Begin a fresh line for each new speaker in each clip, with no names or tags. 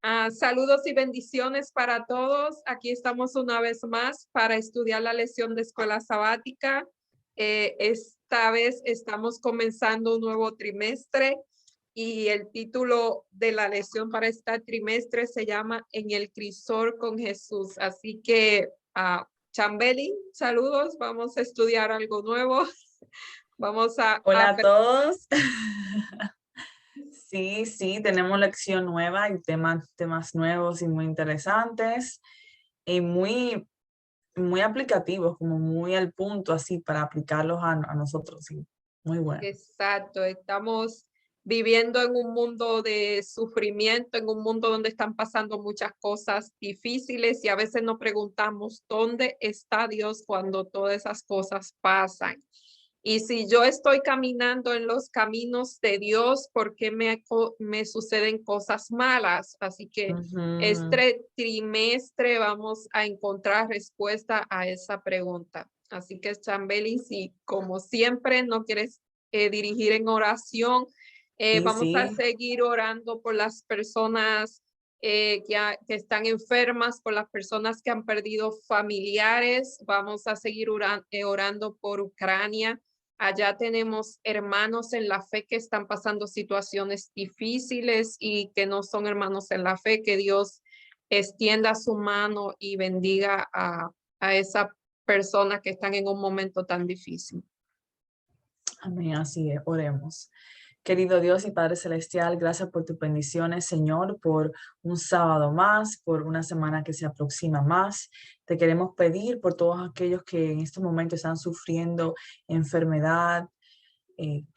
Saludos y bendiciones para todos. Aquí estamos una vez más para estudiar la lección de escuela sabática. Esta vez estamos comenzando un nuevo trimestre y el título de la lección para este trimestre se llama En el crisol con Jesús. Así que, Chambeli, saludos. Vamos a estudiar algo nuevo. Vamos a
Hola a todos. Sí, tenemos lección nueva y temas nuevos y muy interesantes y muy aplicativos, como muy al punto, así para aplicarlos a nosotros. Sí, muy bueno.
Exacto, estamos viviendo en un mundo de sufrimiento, en un mundo donde están pasando muchas cosas difíciles y a veces nos preguntamos, ¿dónde está Dios cuando todas esas cosas pasan? Y si yo estoy caminando en los caminos de Dios, ¿por qué me suceden cosas malas? Así que
Ujú.
este trimestre vamos a encontrar respuesta a esa pregunta. Así que, Chambeli, si como siempre no quieres dirigir en oración.
Sí,
Vamos a
sí,
seguir orando por las personas que están enfermas, por las personas que han perdido familiares. Vamos a seguir orando por Ucrania. Allá tenemos hermanos en la fe que están pasando situaciones difíciles y que no son hermanos en la fe. Que Dios extienda su mano y bendiga a esa persona que están en un momento tan difícil.
amén, así es, oremos. Querido Dios y Padre Celestial, gracias por tus bendiciones, Señor, por un sábado más, por una semana que se aproxima más. Te queremos pedir por todos aquellos que en este momento están sufriendo enfermedad,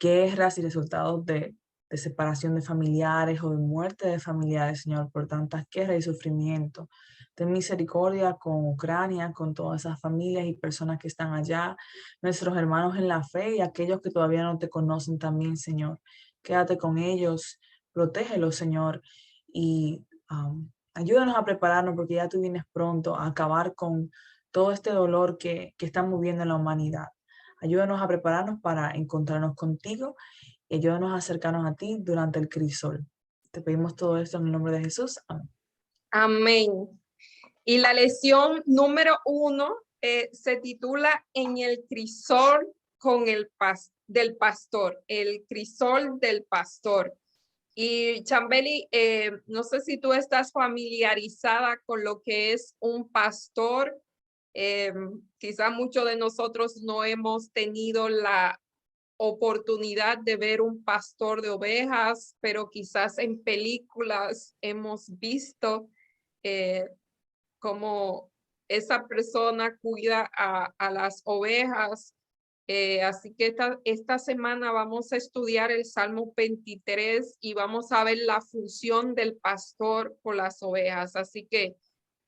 guerras y resultados de separación de familiares o de muerte de familiares, Señor, por tantas guerras y sufrimiento. Ten misericordia con Ucrania, con todas esas familias y personas que están allá, nuestros hermanos en la fe y aquellos que todavía no te conocen también, Señor. Quédate con ellos, protégelos, Señor, y ayúdanos a prepararnos porque ya tú vienes pronto a acabar con todo este dolor que estamos viendo en la humanidad. Ayúdanos a prepararnos para encontrarnos contigo y ayúdanos a acercarnos a ti durante el crisol. Te pedimos todo esto en el nombre de Jesús. Amén.
Amén. Y la lección número 1 se titula En el crisol con del pastor, el crisol del pastor. Y Chambeli, no sé si tú estás familiarizada con lo que es un pastor. Quizá muchos de nosotros no hemos tenido la oportunidad de ver un pastor de ovejas, pero quizás en películas hemos visto eh, cómo esa persona cuida a las ovejas. Así que esta semana vamos a estudiar el Salmo 23 y vamos a ver la función del pastor por las ovejas. Así que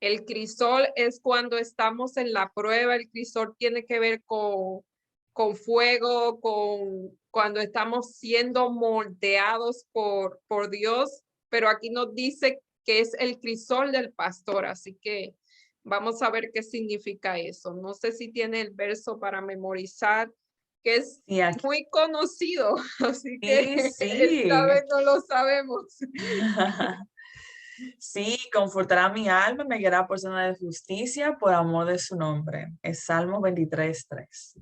el crisol es cuando estamos en la prueba, el crisol tiene que ver con fuego, con cuando estamos siendo moldeados por Dios, pero aquí nos dice que es el crisol del pastor, así que vamos a ver qué significa eso. No sé si tiene el verso para memorizar, que es
Y aquí,
muy conocido, así que
sí,
esta
sí.
vez no lo sabemos.
Sí, confortará mi alma, me guiará por senda de justicia por amor de su nombre. Es Salmo 23:3.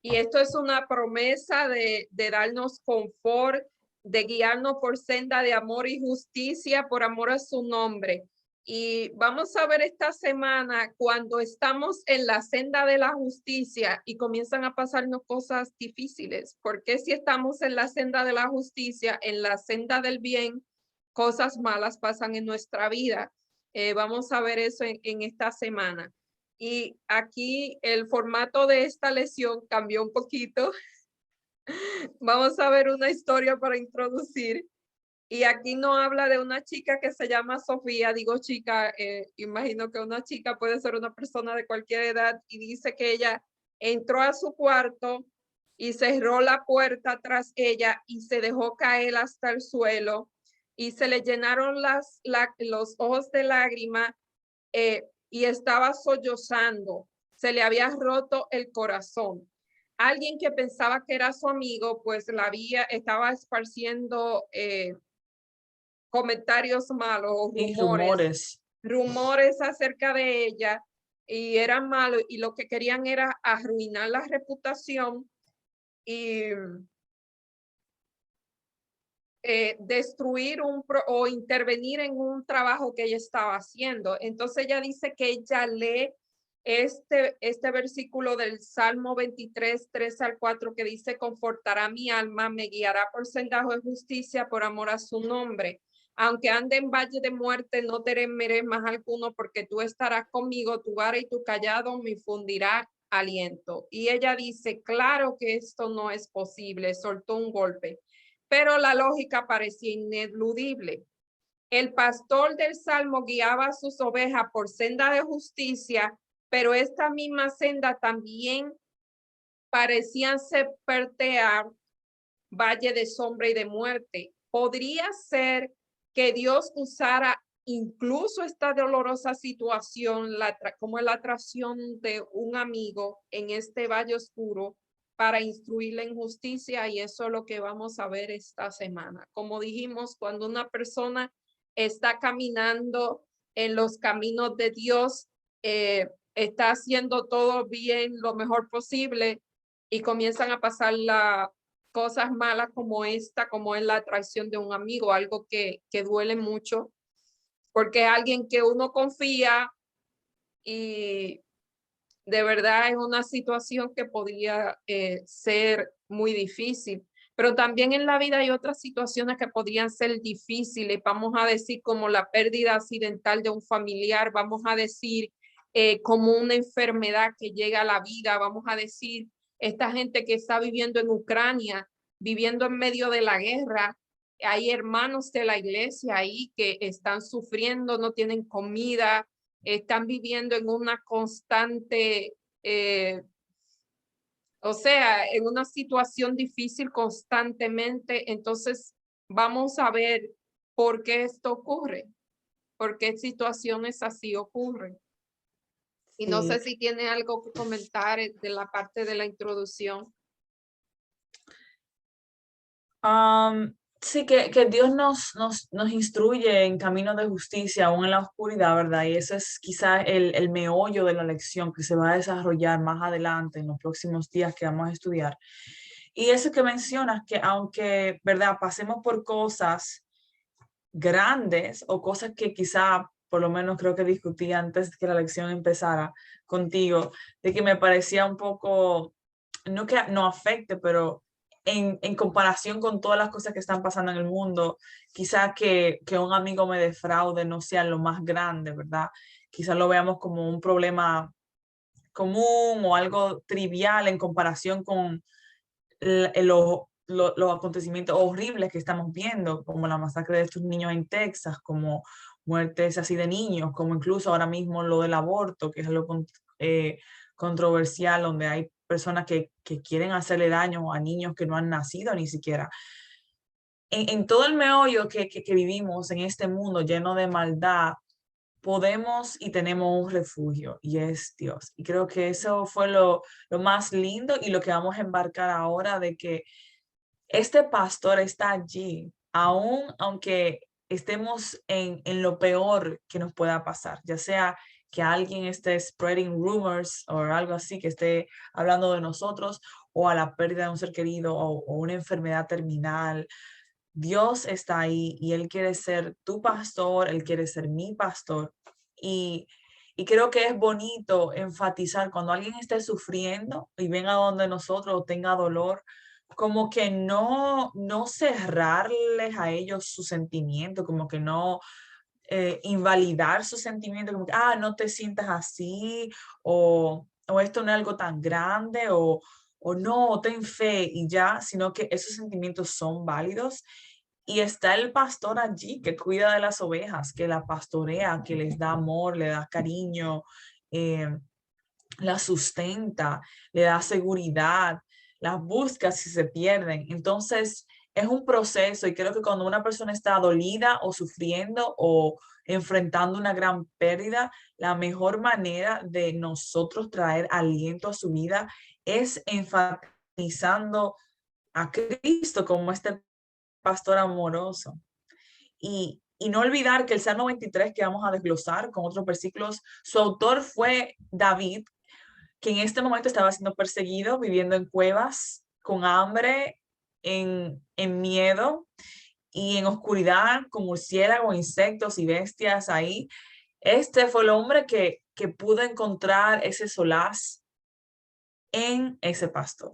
Y esto es una promesa de darnos confort, de guiarnos por senda de amor y justicia por amor a su nombre. Y vamos a ver esta semana cuando estamos en la senda de la justicia y comienzan a pasarnos cosas difíciles. Porque si estamos en la senda de la justicia, en la senda del bien, cosas malas pasan en nuestra vida? Vamos a ver eso en esta semana. Y aquí el formato de esta lección cambió un poquito. Vamos a ver una historia para introducir. Y aquí no habla de una chica que se llama Sofía, digo chica, imagino que una chica puede ser una persona de cualquier edad, y dice que ella entró a su cuarto y cerró la puerta tras ella y se dejó caer hasta el suelo y se le llenaron los ojos de lágrima, y estaba sollozando, se le había roto el corazón. Alguien que pensaba que era su amigo, pues estaba esparciendo comentarios malos o
Y
rumores,
rumores.
rumores acerca de ella, y eran malos, y lo que querían era arruinar la reputación y destruir o intervenir en un trabajo que ella estaba haciendo. Entonces ella dice que ella lee este versículo del Salmo 23, 3 al 4, que dice: confortará mi alma, me guiará por sendas de justicia por amor a su nombre. Aunque ande en valle de muerte, no temeré más alguno, porque tú estarás conmigo, tu vara y tu callado me infundirá aliento. Y ella dice: claro que esto no es posible, soltó un golpe, pero la lógica parecía ineludible. El pastor del Salmo guiaba a sus ovejas por senda de justicia, pero esta misma senda también parecía serpentear valle de sombra y de muerte. Podría ser que Dios usara incluso esta dolorosa situación como la atracción de un amigo en este valle oscuro para instruirle en justicia, y eso es lo que vamos a ver esta semana. Como dijimos, cuando una persona está caminando en los caminos de Dios, está haciendo todo bien, lo mejor posible, y comienzan a pasar cosas malas como esta, como es la traición de un amigo, algo que duele mucho, porque es alguien que uno confía, y de verdad es una situación que podría ser muy difícil. Pero también en la vida hay otras situaciones que podrían ser difíciles, vamos a decir, como la pérdida accidental de un familiar, vamos a decir, como una enfermedad que llega a la vida, vamos a decir, esta gente que está viviendo en Ucrania, viviendo en medio de la guerra. Hay hermanos de la iglesia ahí que están sufriendo, no tienen comida, están viviendo en una constante, o sea, en una situación difícil constantemente. Entonces, vamos a ver por qué esto ocurre, por qué situaciones así ocurren. Y no sé
Sí.
si tiene algo que comentar de la parte de la introducción.
Sí, que Dios nos instruye en caminos de justicia, aún en la oscuridad, ¿verdad? Y eso es quizá el meollo de la lección que se va a desarrollar más adelante en los próximos días que vamos a estudiar. Y eso que mencionas, que aunque, ¿verdad?, pasemos por cosas grandes o cosas que quizá, por lo menos creo que discutí antes de que la lección empezara contigo, de que me parecía un poco, no que no afecte, pero en comparación con todas las cosas que están pasando en el mundo, quizá que un amigo me defraude no sea lo más grande, ¿verdad? Quizá lo veamos como un problema común o algo trivial en comparación con los acontecimientos horribles que estamos viendo, como la masacre de estos niños en Texas, como muertes así de niños, como incluso ahora mismo lo del aborto, que es algo controversial, donde hay personas que quieren hacerle daño a niños que no han nacido ni siquiera. En todo el meollo que vivimos en este mundo lleno de maldad, podemos y tenemos un refugio, y es Dios. Y creo que eso fue lo más lindo y lo que vamos a embarcar ahora, de que este pastor está allí, aunque estemos en lo peor que nos pueda pasar, ya sea que alguien esté spreading rumors o algo así, que esté hablando de nosotros, o a la pérdida de un ser querido o una enfermedad terminal. Dios está ahí y Él quiere ser tu pastor, Él quiere ser mi pastor. Y, y creo que es bonito enfatizar cuando alguien esté sufriendo y venga donde nosotros o tenga dolor, como que no cerrarles a ellos su sentimiento, como que no invalidar su sentimiento, como que, no te sientas así, o esto no es algo tan grande, o no, ten fe y ya, sino que esos sentimientos son válidos. Y está el pastor allí que cuida de las ovejas, que la pastorea, que les da amor, le da cariño, eh, la sustenta, le da seguridad, las busca si se pierden. Entonces, es un proceso, y creo que cuando una persona está dolida o sufriendo o enfrentando una gran pérdida, la mejor manera de nosotros traer aliento a su vida es enfatizando a Cristo como este pastor amoroso. Y Y no olvidar que el Salmo 23 que vamos a desglosar con otros versículos, su autor fue David, que en este momento estaba siendo perseguido, viviendo en cuevas, con hambre, en miedo y en oscuridad, con murciélagos, insectos y bestias ahí. Este fue el hombre que pudo encontrar ese solaz en ese pastor.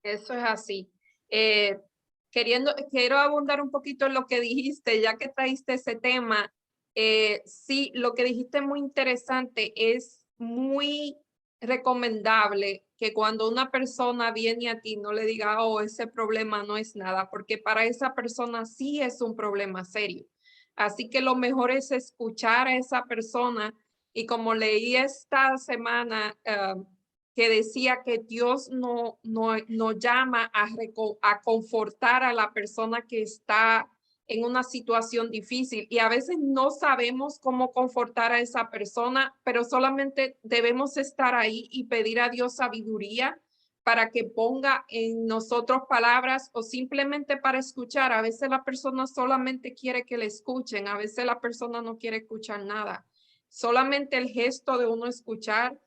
Eso es así. Quiero abundar un poquito en lo que dijiste, ya que traíste ese tema. Sí, lo que dijiste es muy interesante. Es muy recomendable que cuando una persona viene a ti, no le diga, oh, ese problema no es nada, porque para esa persona sí es un problema serio. Así que lo mejor es escuchar a esa persona. Y como leí esta semana, que decía que Dios no llama a confortar a la persona que está en una situación difícil, y a veces no sabemos cómo confortar a esa persona, pero solamente debemos estar ahí y pedir a Dios sabiduría para que ponga en nosotros palabras, o simplemente para escuchar. A veces la persona solamente quiere que le escuchen, a veces la persona no quiere escuchar nada. Solamente el gesto de uno escuchar,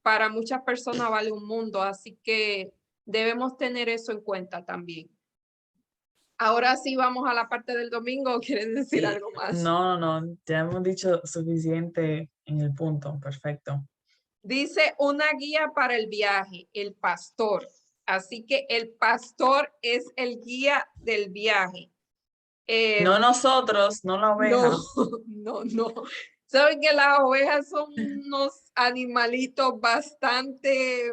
para muchas personas vale un mundo, así que debemos tener eso en cuenta también. Ahora sí vamos a la parte del domingo, ¿o quieres decir
Sí,
algo más?
no, ya hemos dicho suficiente en el punto, perfecto.
Dice una guía para el viaje, el pastor. Así que el pastor es el guía del viaje.
No nosotros, no la oveja.
No, no. Saben que las ovejas son unos animalitos bastante,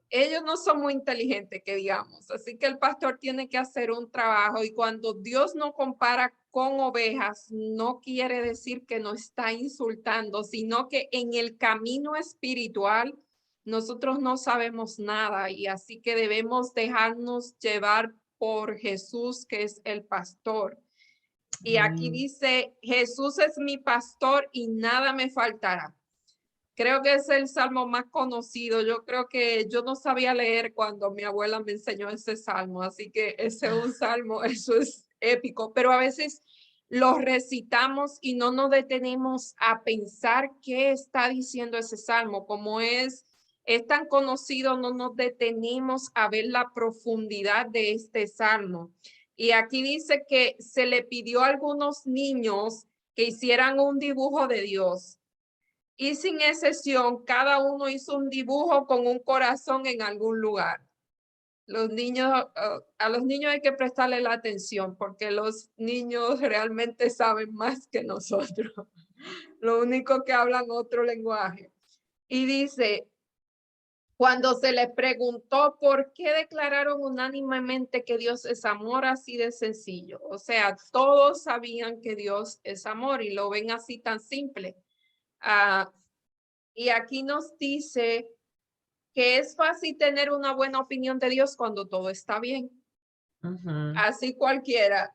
ellos no son muy inteligentes, que digamos. Así que el pastor tiene que hacer un trabajo, y cuando Dios no compara con ovejas, no quiere decir que no está insultando, sino que en el camino espiritual nosotros no sabemos nada, y así que debemos dejarnos llevar por Jesús, que es el pastor. Y aquí dice, Jesús es mi pastor y nada me faltará. Creo que es el salmo más conocido. Yo creo que yo no sabía leer cuando mi abuela me enseñó ese salmo, así que ese es un salmo, eso es épico, pero a veces lo recitamos y no nos detenemos a pensar qué está diciendo ese salmo. Como es tan conocido, no nos detenemos a ver la profundidad de este salmo. Y aquí dice que se le pidió a algunos niños que hicieran un dibujo de Dios. Y sin excepción, cada uno hizo un dibujo con un corazón en algún lugar. Los niños, a los niños hay que prestarle la atención, porque los niños realmente saben más que nosotros. Lo único que hablan otro lenguaje. Y dice, cuando se les preguntó por qué declararon unánimemente que Dios es amor, así de sencillo. O sea, todos sabían que Dios es amor y lo ven así tan simple. Y aquí nos dice que es fácil tener una buena opinión de Dios cuando todo está bien. Así cualquiera.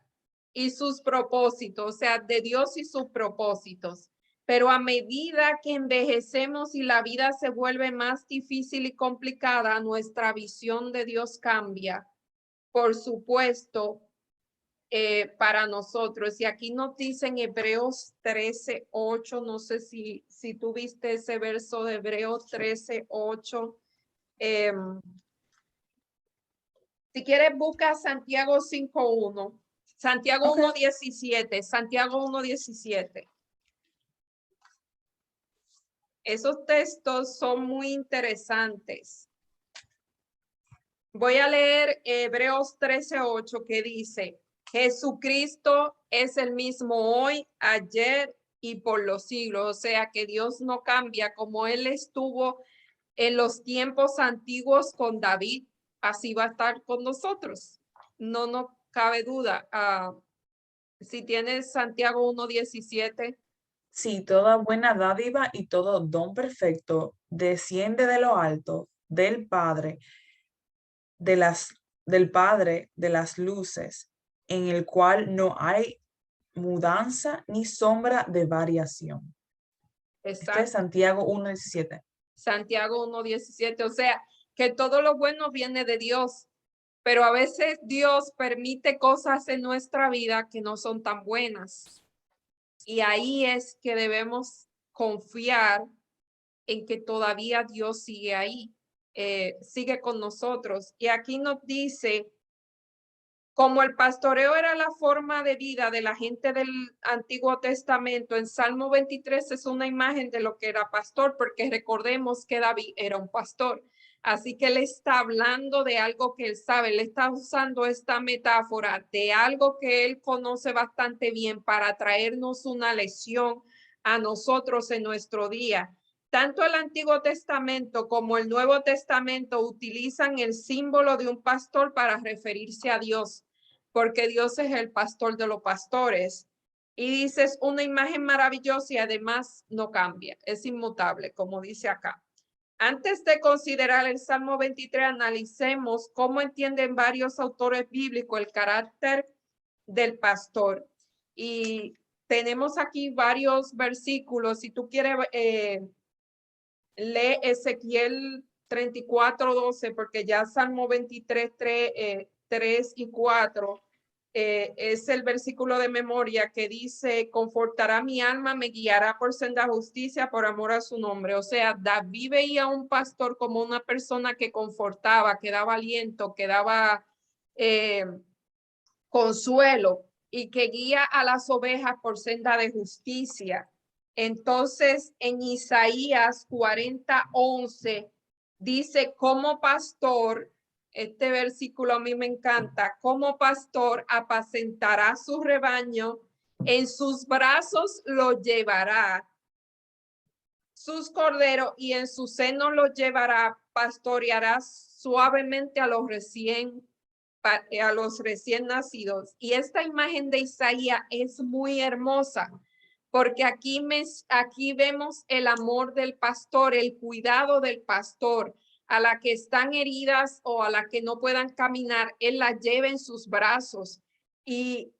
Y sus propósitos, o sea, de Dios y sus propósitos. Pero a medida que envejecemos y la vida se vuelve más difícil y complicada, nuestra visión de Dios cambia. Por supuesto, para nosotros. Y aquí nos dice en Hebreos 13:8, no sé si tú viste ese verso de Hebreos 13:8. Si quieres, busca Santiago 5:1. Santiago 1:17. Santiago 1:17. Esos textos son muy interesantes. Voy a leer Hebreos 13:8, que dice, Jesucristo es el mismo hoy, ayer y por los siglos. O sea que Dios no cambia. Como Él estuvo en los tiempos antiguos con David, así va a estar con nosotros. No cabe duda. Si tienes Santiago 1:17.
Sí, toda buena dádiva y todo don perfecto desciende de lo alto, del Padre, del Padre de las luces, en el cual no hay mudanza ni sombra de variación. Este es
Exacto.
Santiago 1:17.
Santiago 1:17. O sea, que todo lo bueno viene de Dios. pero a veces Dios permite cosas en nuestra vida que no son tan buenas. Y ahí es que debemos confiar en que todavía Dios sigue ahí, sigue con nosotros. Y aquí nos dice, como el pastoreo era la forma de vida de la gente del Antiguo Testamento, en Salmo 23 es una imagen de lo que era pastor, porque recordemos que David era un pastor. Así que él está hablando de algo que él sabe, él está usando esta metáfora de algo que él conoce bastante bien para traernos una lección a nosotros en nuestro día. Tanto el Antiguo Testamento como el Nuevo Testamento utilizan el símbolo de un pastor para referirse a Dios, porque Dios es el pastor de los pastores. Y dices una imagen maravillosa y además no cambia, es inmutable, como dice acá. Antes de considerar el Salmo 23, analicemos cómo entienden varios autores bíblicos el carácter del pastor. Y tenemos aquí varios versículos. Si tú quieres, lee Ezequiel 34:12, porque ya Salmo 23, 3 y 4 es el versículo de memoria que dice, confortará mi alma, me guiará por senda justicia por amor a su nombre. O sea, David veía a un pastor como una persona que confortaba, que daba aliento, que daba consuelo y que guía a las ovejas por senda de justicia. Entonces, en Isaías 40:11 dice, como pastor, este versículo a mí me encanta, como pastor apacentará su rebaño, en sus brazos lo llevará, sus corderos, y en su seno los llevará, pastoreará suavemente a los recién nacidos. Y esta imagen de Isaías es muy hermosa, porque aquí vemos el amor del pastor, el cuidado del pastor. A la que están heridas o a la que no puedan caminar, él la lleva en sus brazos. Y,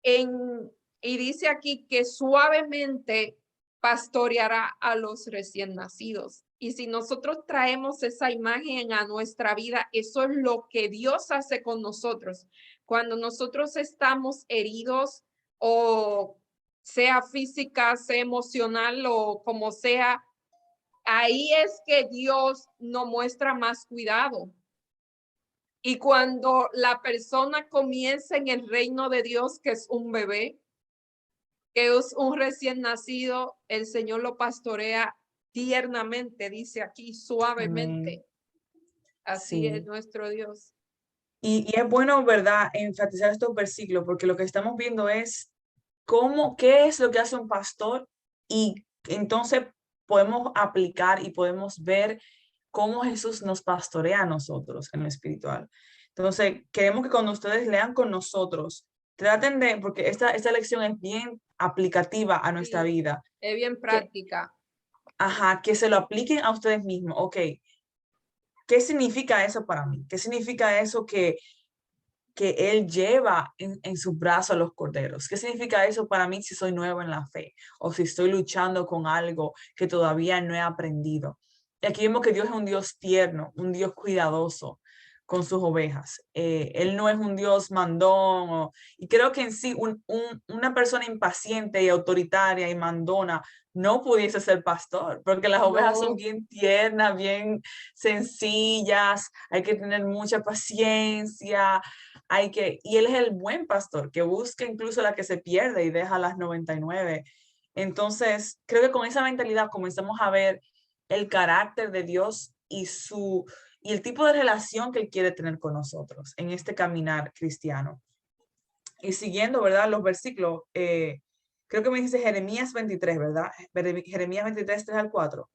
y dice aquí que suavemente pastoreará a los recién nacidos. Y si nosotros traemos esa imagen a nuestra vida, eso es lo que Dios hace con nosotros. Cuando nosotros estamos heridos, o sea física, sea emocional o como sea, ahí es que Dios nos muestra más cuidado. Y cuando la persona comienza en el reino de Dios, que es un bebé, que es un recién nacido, el Señor lo pastorea tiernamente, dice aquí, suavemente.
Amén.
Así es
Sí.
nuestro Dios.
Y es bueno, ¿verdad?, enfatizar estos versículos, porque lo que estamos viendo es qué es lo que hace un pastor, y entonces podemos aplicar y podemos ver cómo Jesús nos pastorea a nosotros en lo espiritual. Entonces, queremos que cuando ustedes lean con nosotros, traten de, porque esta lección es bien aplicativa a nuestra
Sí,
vida,
es bien
que,
práctica.
que se lo apliquen a ustedes mismos. Ok, ¿qué significa eso para mí? ¿Qué significa eso que Él lleva en su brazo a los corderos? ¿Qué significa eso para mí si soy nuevo en la fe o si estoy luchando con algo que todavía no he aprendido? Y aquí vemos que Dios es un Dios tierno, un Dios cuidadoso con sus ovejas. Él no es un Dios mandón. Y creo que en sí una persona impaciente y autoritaria y mandona no pudiese ser pastor, porque las ovejas son
No,
bien tiernas, bien sencillas, hay que tener mucha paciencia, y Él es el buen pastor que busca incluso la que se pierde y deja las 99. Entonces, creo que con esa mentalidad comenzamos a ver el carácter de Dios y el tipo de relación que Él quiere tener con nosotros en este caminar cristiano. Y siguiendo, ¿verdad?, los versículos, creo que me dice Jeremías 23, ¿verdad? Jeremías 23, 3 al 4,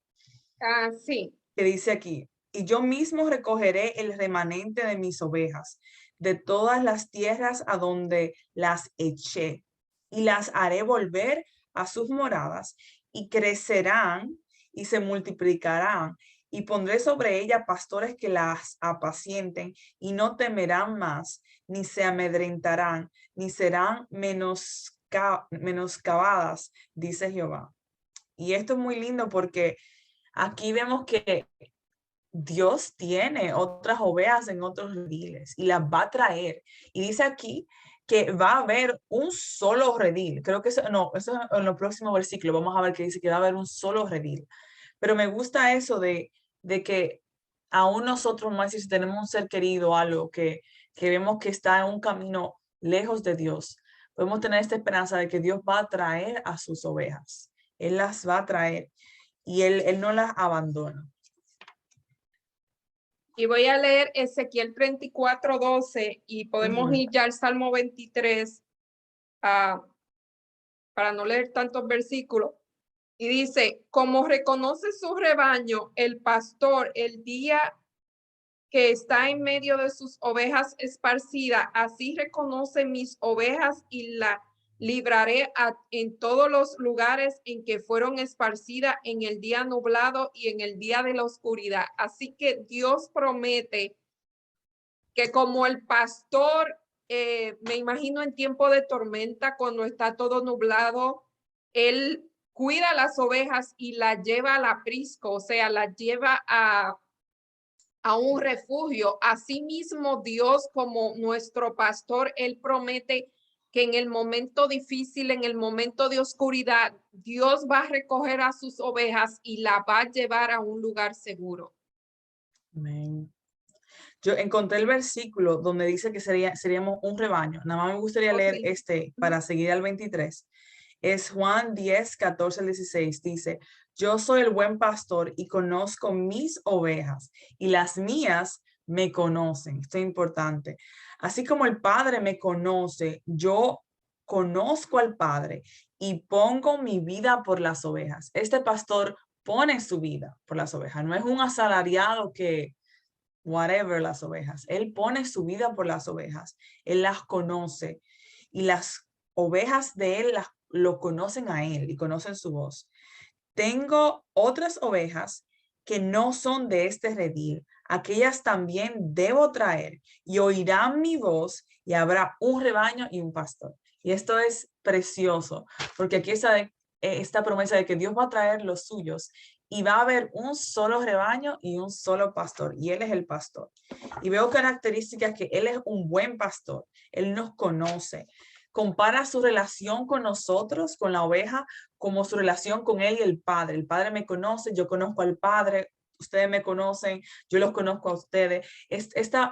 sí.
que dice aquí, y yo mismo recogeré el remanente de mis ovejas de todas las tierras a donde las eché, y las haré volver a sus moradas, y crecerán y se multiplicarán, y pondré sobre ella pastores que las apacienten, y no temerán más, ni se amedrentarán, ni serán menoscabadas, dice Jehová. Y esto es muy lindo porque aquí vemos que Dios tiene otras ovejas en otros rediles y las va a traer. Y dice aquí que va a haber un solo redil. Creo que eso, no, eso es en los próximos versículos. Vamos a ver que dice que va a haber un solo redil. Pero me gusta eso de que aún nosotros, más si tenemos un ser querido, algo que vemos que está en un camino lejos de Dios, podemos tener esta esperanza de que Dios va a traer a sus ovejas. Él las va a traer y Él no las abandona.
Y voy a leer Ezequiel 34:12 y podemos ir ya al Salmo 23 para no leer tantos versículos. Y dice, como reconoce su rebaño, el pastor, el día que está en medio de sus ovejas esparcidas, así reconoce mis ovejas y la libraré en todos los lugares en que fueron esparcidas en el día nublado y en el día de la oscuridad. Así que Dios promete que como el pastor, me imagino en tiempo de tormenta, cuando está todo nublado, él cuida las ovejas y las lleva al aprisco, o sea, las lleva a un refugio. Asimismo, Dios como nuestro pastor, él promete que en el momento difícil, en el momento de oscuridad, Dios va a recoger a sus ovejas y la va a llevar a un lugar seguro.
Amén. Yo encontré el versículo donde dice que seríamos un rebaño. Nada más me gustaría leer para seguir al 23. Es Juan 10, 14 al 16. Dice, yo soy el buen pastor y conozco mis ovejas y las mías me conocen. Esto es importante. Así como el Padre me conoce, yo conozco al Padre y pongo mi vida por las ovejas. Este pastor pone su vida por las ovejas. No es un asalariado que whatever las ovejas. Él pone su vida por las ovejas. Él las conoce y las ovejas de él lo conocen a él y conocen su voz. Tengo otras ovejas que no son de este redil. Aquellas también debo traer y oirán mi voz y habrá un rebaño y un pastor. Y esto es precioso porque aquí está esta promesa de que Dios va a traer los suyos y va a haber un solo rebaño y un solo pastor, y Él es el pastor. Y veo características que Él es un buen pastor, Él nos conoce. Compara su relación con nosotros, con la oveja, como su relación con Él y el Padre. El Padre me conoce, yo conozco al Padre, ustedes me conocen, yo los conozco a ustedes. Esta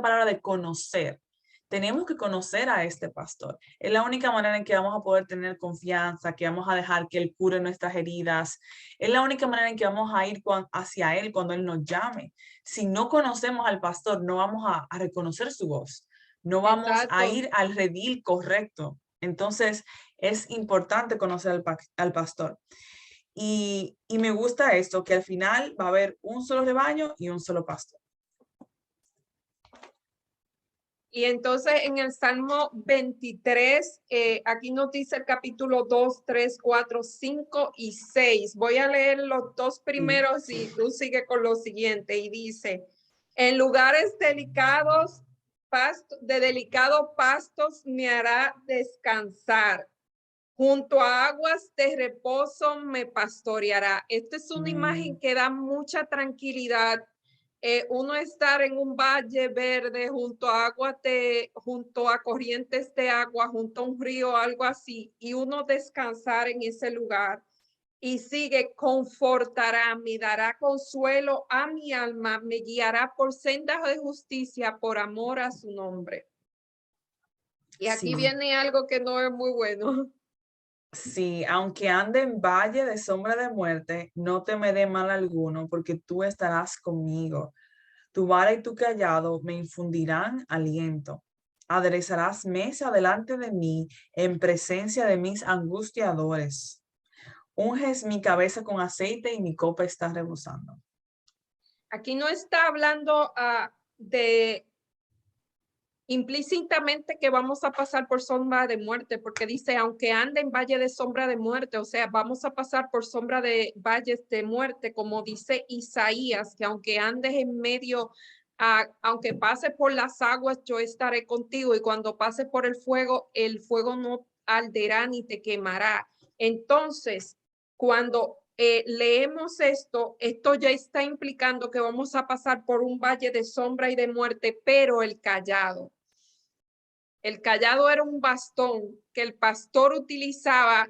palabra de conocer, tenemos que conocer a este pastor. Es la única manera en que vamos a poder tener confianza, que vamos a dejar que Él cure nuestras heridas. Es la única manera en que vamos a ir hacia Él cuando Él nos llame. Si no conocemos al pastor, no vamos a reconocer su voz. No vamos a ir al redil correcto. Entonces, es importante conocer al pastor. Y me gusta esto, que al final va a haber un solo rebaño y un solo pastor.
Y entonces en el Salmo 23, aquí nos dice el capítulo 2, 3, 4, 5 y 6. Voy a leer los dos primeros y tú sigue con lo siguiente. Y dice, en lugares delicados, de delicados pastos me hará descansar. Junto a aguas de reposo me pastoreará. Esta es una imagen que da mucha tranquilidad. Uno estar en un valle verde junto a corrientes de agua, junto a un río, algo así, y uno descansar en ese lugar. Y sigue, confortará, me dará consuelo a mi alma, me guiará por sendas de justicia por amor a su nombre. Y aquí viene algo que no es muy bueno.
Sí, aunque ande en valle de sombra de muerte, no temeré mal alguno, porque tú estarás conmigo. Tu vara y tu callado me infundirán aliento. Aderezarás mesa delante de mí en presencia de mis angustiadores. Unges mi cabeza con aceite y mi copa está rebosando.
Aquí no está hablando de implícitamente que vamos a pasar por sombra de muerte, porque dice, aunque ande en valle de sombra de muerte, o sea, vamos a pasar por sombra de valles de muerte, como dice Isaías, que aunque andes en medio, aunque pase por las aguas, yo estaré contigo, y cuando pase por el fuego no arderá ni te quemará. Entonces, cuando leemos esto ya está implicando que vamos a pasar por un valle de sombra y de muerte, pero el cayado era un bastón que el pastor utilizaba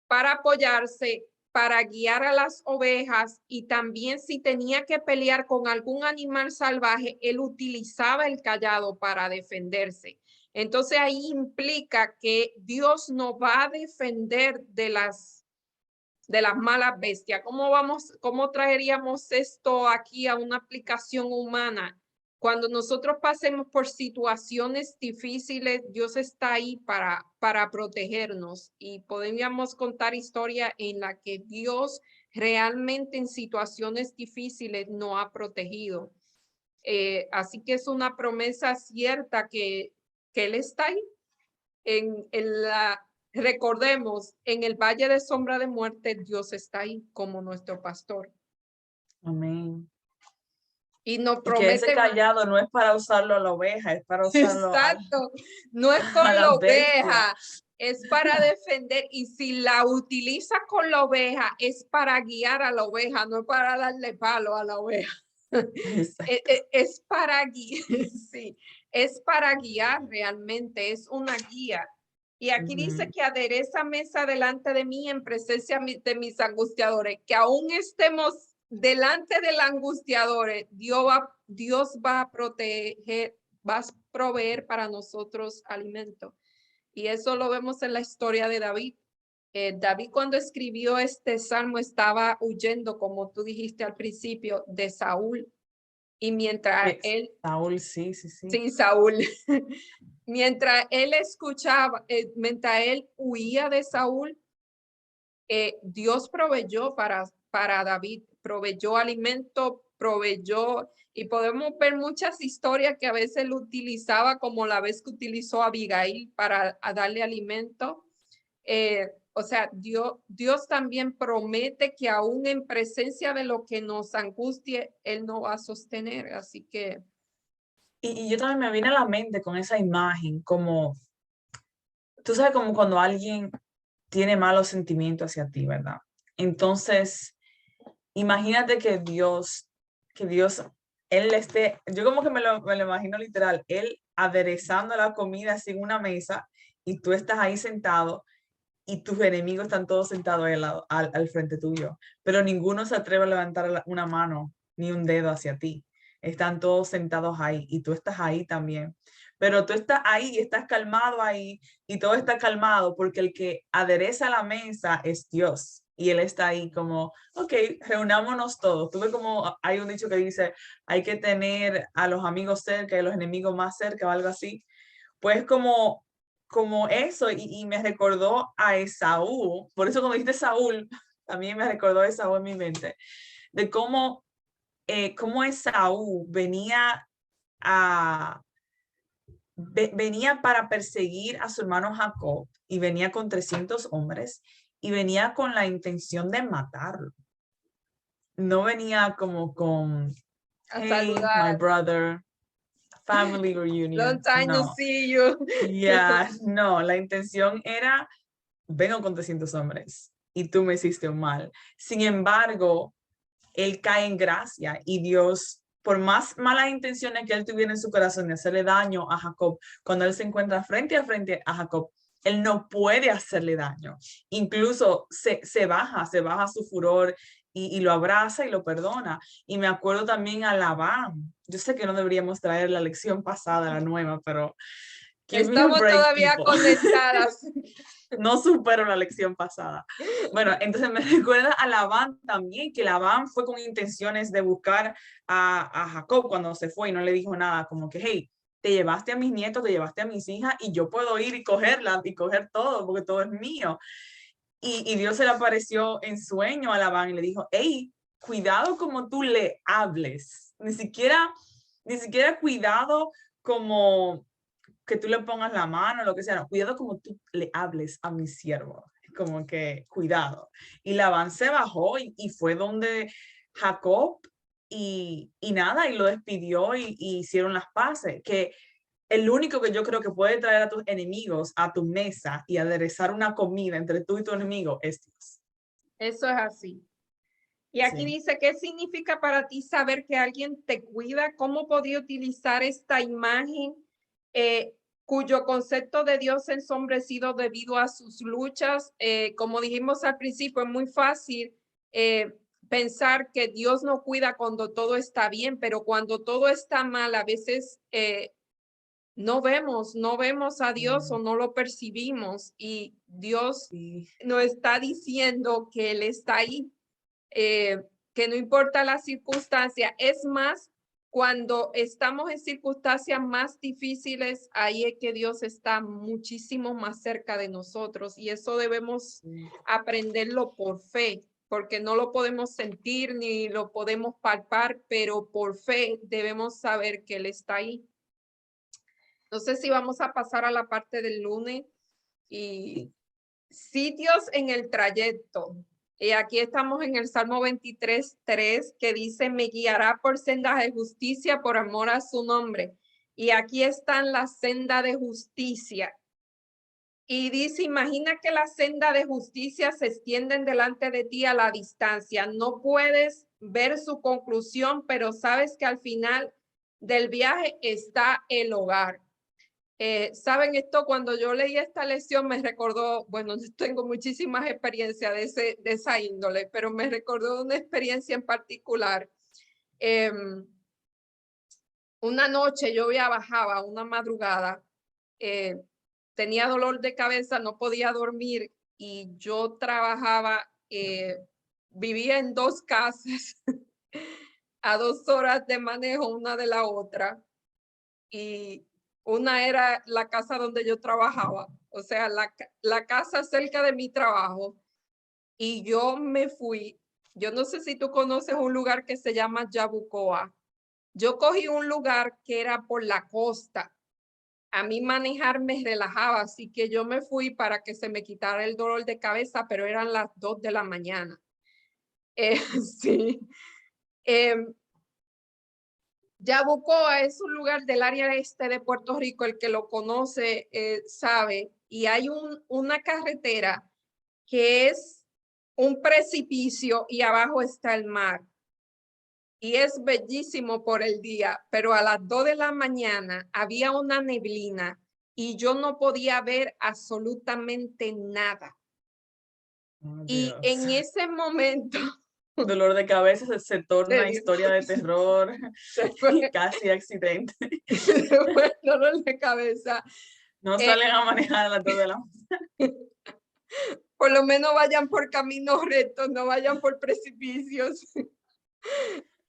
para apoyarse, para guiar a las ovejas, y también si tenía que pelear con algún animal salvaje, él utilizaba el cayado para defenderse. Entonces ahí implica que Dios nos va a defender de las malas bestias. ¿Cómo traeríamos esto aquí a una aplicación humana? Cuando nosotros pasemos por situaciones difíciles, Dios está ahí para protegernos, y podríamos contar historias en la que Dios realmente en situaciones difíciles nos ha protegido. Así que es una promesa cierta que Él está ahí. Recordemos, en el valle de sombra de muerte, Dios está ahí como nuestro pastor.
Amén.
Y nos
Y que ese
promete.
callado no es para usarlo a la oveja, es para usarlo
Exacto, no es con
a
la
la bestia.
oveja, es para defender. Y si la utiliza con la oveja, es para guiar a la oveja, no es para darle palo a la oveja. Es para guiar, sí, es para guiar realmente, es una guía. Y aquí dice que adereza mesa delante de mí en presencia de mis angustiadores, que aún estemos delante del angustiador, Dios va a proteger, va a proveer para nosotros alimento. Y eso lo vemos en la historia de David. David, cuando escribió este salmo, estaba huyendo, como tú dijiste al principio, de Saúl. Y mientras él,
Saúl, sí.
Saúl, mientras él escuchaba, mientras él huía de Saúl, Dios proveyó para David, proveyó alimento, proveyó, y podemos ver muchas historias que a veces él utilizaba, como la vez que utilizó a Abigail para darle alimento. O sea, Dios también promete que aún en presencia de lo que nos angustie, Él nos va a sostener. Así que.
Y yo también me vine a la mente con esa imagen, como, tú sabes, como cuando alguien tiene malos sentimientos hacia ti, ¿verdad? Entonces, imagínate que Dios, Él yo como que me lo imagino literal, Él aderezando la comida así en una mesa, y tú estás ahí sentado, y tus enemigos están todos sentados ahí al frente tuyo, pero ninguno se atreve a levantar una mano ni un dedo hacia ti. Están todos sentados ahí y tú estás ahí también. Pero tú estás ahí y estás calmado ahí, y todo está calmado porque el que adereza la mesa es Dios. Y Él está ahí como, ok, reunámonos todos. Tuve como, hay un dicho que dice, hay que tener a los amigos cerca y a los enemigos más cerca o algo así. Pues como eso, y me recordó a Esaú. Por eso cuando dijiste Saúl, también me recordó a Esaú en mi mente, de cómo Esaú venía para perseguir a su hermano Jacob, y venía con 300 hombres, y venía con la intención de matarlo. No venía como con, hey, my brother, family reunion.
Long time no see you.
No, la intención era, vengo con 300 hombres y tú me hiciste un mal. Sin embargo, él cae en gracia, y Dios, por más malas intenciones que él tuviera en su corazón de hacerle daño a Jacob, cuando él se encuentra frente a frente a Jacob, él no puede hacerle daño. Incluso se baja su furor, y lo abraza y lo perdona. Y me acuerdo también a Labán. Yo sé que no deberíamos traer la lección pasada, la nueva, pero
estamos todavía conectadas.
No supero la lección pasada. Bueno, entonces me recuerda a Labán también, que Labán fue con intenciones de buscar a Jacob cuando se fue, y no le dijo nada, como que, hey, te llevaste a mis nietos, te llevaste a mis hijas, y yo puedo ir y cogerlas y coger todo, porque todo es mío. Y Dios se le apareció en sueño a Labán y le dijo, hey, cuidado como tú le hables. Ni siquiera cuidado como que tú le pongas la mano, lo que sea. No, cuidado como tú le hables a mi siervo. Como que cuidado. Y Labán se bajó y fue donde Jacob, y nada, y lo despidió, y hicieron las paces. Que el único que yo creo que puede traer a tus enemigos a tu mesa y aderezar una comida entre tú y tu enemigo es Dios.
Eso es así. Y aquí
Sí.
dice, ¿qué significa para ti saber que alguien te cuida? ¿Cómo podría utilizar esta imagen cuyo concepto de Dios es ensombrecido debido a sus luchas? Como dijimos al principio, es muy fácil pensar que Dios no cuida cuando todo está bien, pero cuando todo está mal, a veces no vemos a Dios o no lo percibimos, y Dios
Sí.
nos está diciendo que Él está ahí, que no importa la circunstancia. Es más, cuando estamos en circunstancias más difíciles, ahí es que Dios está muchísimo más cerca de nosotros, y eso debemos aprenderlo por fe, porque no lo podemos sentir ni lo podemos palpar, pero por fe debemos saber que Él está ahí. No sé si vamos a pasar a la parte del lunes y sitios en el trayecto. Y aquí estamos en el Salmo 23:3, que dice, me guiará por sendas de justicia por amor a su nombre. Y aquí están las sendas de justicia. Y dice, imagina que la senda de justicia se extienden delante de ti a la distancia. No puedes ver su conclusión, pero sabes que al final del viaje está el hogar. Saben, esto cuando yo leí esta lección me recordó, bueno, tengo muchísimas experiencias de esa índole, pero me recordó una experiencia en particular. Una noche yo viajaba, una madrugada, tenía dolor de cabeza, no podía dormir, y yo trabajaba, vivía en 2 casas a 2 horas de manejo una de la otra, y una era la casa donde yo trabajaba, o sea, la casa cerca de mi trabajo, y yo me fui. Yo no sé si tú conoces un lugar que se llama Yabucoa. Yo cogí un lugar que era por la costa. A mí manejar me relajaba, así que yo me fui para que se me quitara el dolor de cabeza, pero eran las 2 de la mañana. Sí. Yabucoa es un lugar del área este de Puerto Rico, el que lo conoce sabe, y hay una carretera que es un precipicio y abajo está el mar. Y es bellísimo por el día, pero a las 2 de la mañana había una neblina y yo no podía ver absolutamente nada.
Oh,
Y
Dios.
en ese momento
Dolor de cabeza se torna
se dio-
historia de terror
se fue,
y casi accidente.
se fue el dolor de cabeza.
No
Eh,
salen a manejar a las 2 de la mañana.
por lo menos vayan por caminos rectos, no vayan por precipicios.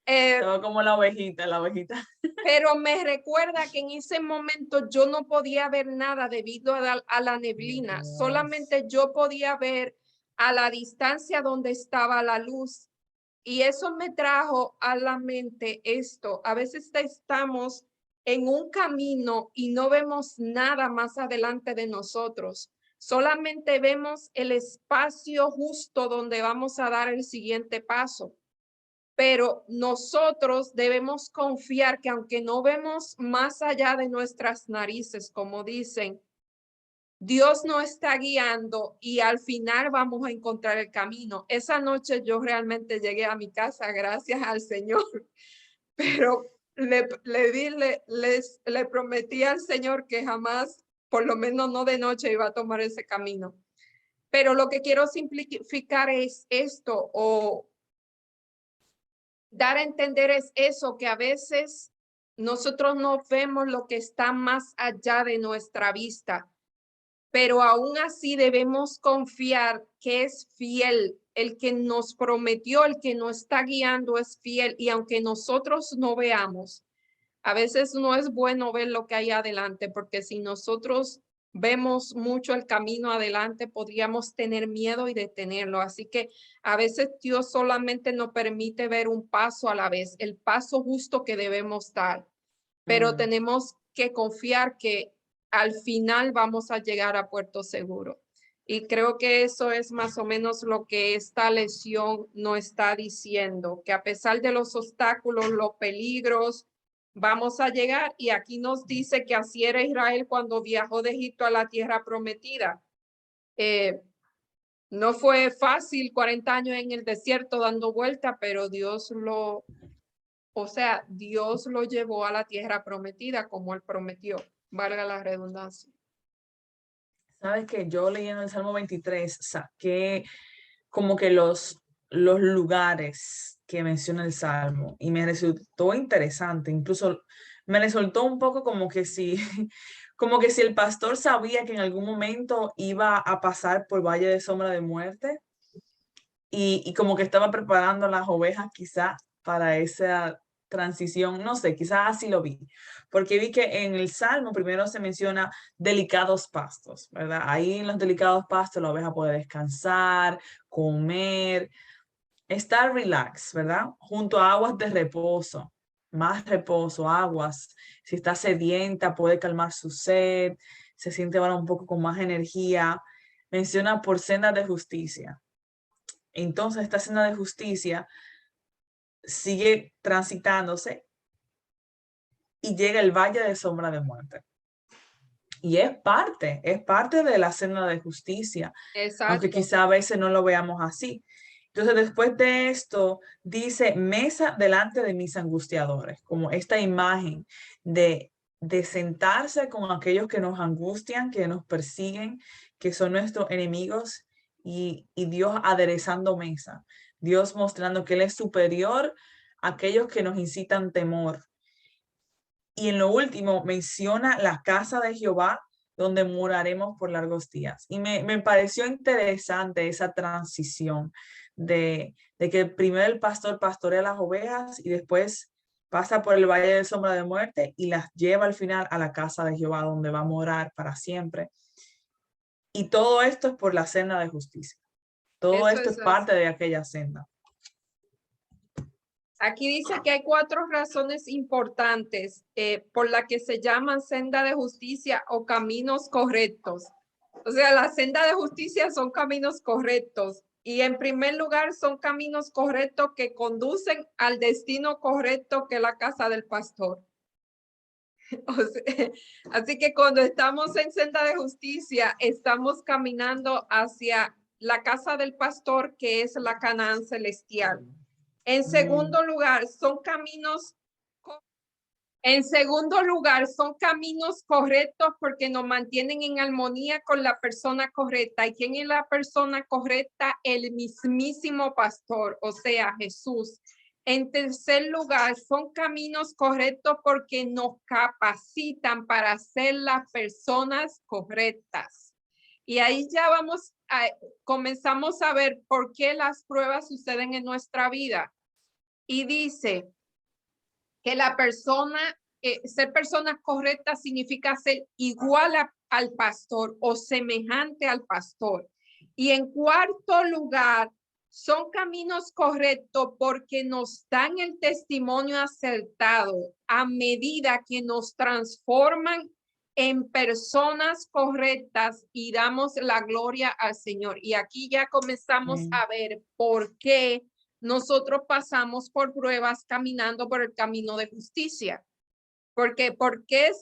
Eh,
Todo como la ovejita, la ovejita.
pero me recuerda que en ese momento yo no podía ver nada debido a la neblina,
Dios.
solamente yo podía ver a la distancia donde estaba la luz. Y eso me trajo a la mente esto: a veces estamos en un camino y no vemos nada más adelante de nosotros, solamente vemos el espacio justo donde vamos a dar el siguiente paso. Pero nosotros debemos confiar que aunque no vemos más allá de nuestras narices, como dicen, Dios nos está guiando y al final vamos a encontrar el camino. Esa noche yo realmente llegué a mi casa gracias al Señor, pero le prometí al Señor que jamás, por lo menos no de noche, iba a tomar ese camino. Pero lo que quiero simplificar es esto, o dar a entender es eso, que a veces nosotros no vemos lo que está más allá de nuestra vista, pero aún así debemos confiar que es fiel. El que nos prometió, el que nos está guiando es fiel, y aunque nosotros no veamos, a veces no es bueno ver lo que hay adelante, porque si nosotros vemos mucho el camino adelante, podríamos tener miedo y detenerlo. Así que a veces Dios solamente nos permite ver un paso a la vez, el paso justo que debemos dar, pero tenemos que confiar que al final vamos a llegar a puerto seguro. Y creo que eso es más o menos lo que esta lección nos está diciendo, que a pesar de los obstáculos, los peligros, vamos a llegar. Y aquí nos dice que así era Israel cuando viajó de Egipto a la tierra prometida. No fue fácil 40 años en el desierto dando vuelta, pero Dios lo llevó a la tierra prometida como él prometió, valga la redundancia.
Sabes que yo leyendo el Salmo 23 saqué como que los lugares que menciona el Salmo y me resultó interesante, incluso me resultó un poco como que si, como que si el pastor sabía que en algún momento iba a pasar por valle de sombra de muerte y como que estaba preparando las ovejas quizá para esa transición, no sé, quizás así lo vi, porque vi que en el Salmo primero se menciona delicados pastos, ¿verdad? Ahí en los delicados pastos la oveja puede descansar, comer, estar relax, ¿verdad? Junto a aguas de reposo, más reposo, aguas. Si está sedienta, puede calmar su sed, se siente ahora un poco con más energía. Menciona por sendas de justicia. Entonces, esta senda de justicia sigue transitándose y llega el valle de sombra de muerte. Y es parte de la senda de justicia, aunque
Exacto.
quizá a veces no lo veamos así. Entonces, después de esto, dice, mesa delante de mis angustiadores, como esta imagen de sentarse con aquellos que nos angustian, que nos persiguen, que son nuestros enemigos, y Dios aderezando mesa, Dios mostrando que Él es superior a aquellos que nos incitan temor. Y en lo último menciona la casa de Jehová, donde moraremos por largos días. Y me pareció interesante esa transición de que primero el pastor pastorea las ovejas y después pasa por el valle de sombra de muerte y las lleva al final a la casa de Jehová, donde va a morar para siempre. Y todo esto es por la senda de justicia. Todo
Eso
esto es
es así.
parte de aquella senda.
Aquí dice que hay 4 razones importantes por las que se llaman senda de justicia o caminos correctos. O sea, la senda de justicia son caminos correctos. Y en primer lugar, son caminos correctos que conducen al destino correcto que es la casa del pastor. O sea, así que cuando estamos en senda de justicia, estamos caminando hacia la casa del pastor, que es la Canaán celestial. En segundo lugar, son caminos correctos porque nos mantienen en armonía con la persona correcta. ¿Y quién es la persona correcta? El mismísimo pastor, o sea, Jesús. En tercer lugar, son caminos correctos porque nos capacitan para ser las personas correctas. Y ahí ya comenzamos a ver por qué las pruebas suceden en nuestra vida. Y dice que ser persona correcta significa ser igual al pastor o semejante al pastor. Y en cuarto lugar, son caminos correctos porque nos dan el testimonio acertado a medida que nos transforman en personas correctas y damos la gloria al Señor. Y aquí ya comenzamos a ver por qué nosotros pasamos por pruebas caminando por el camino de justicia. Porque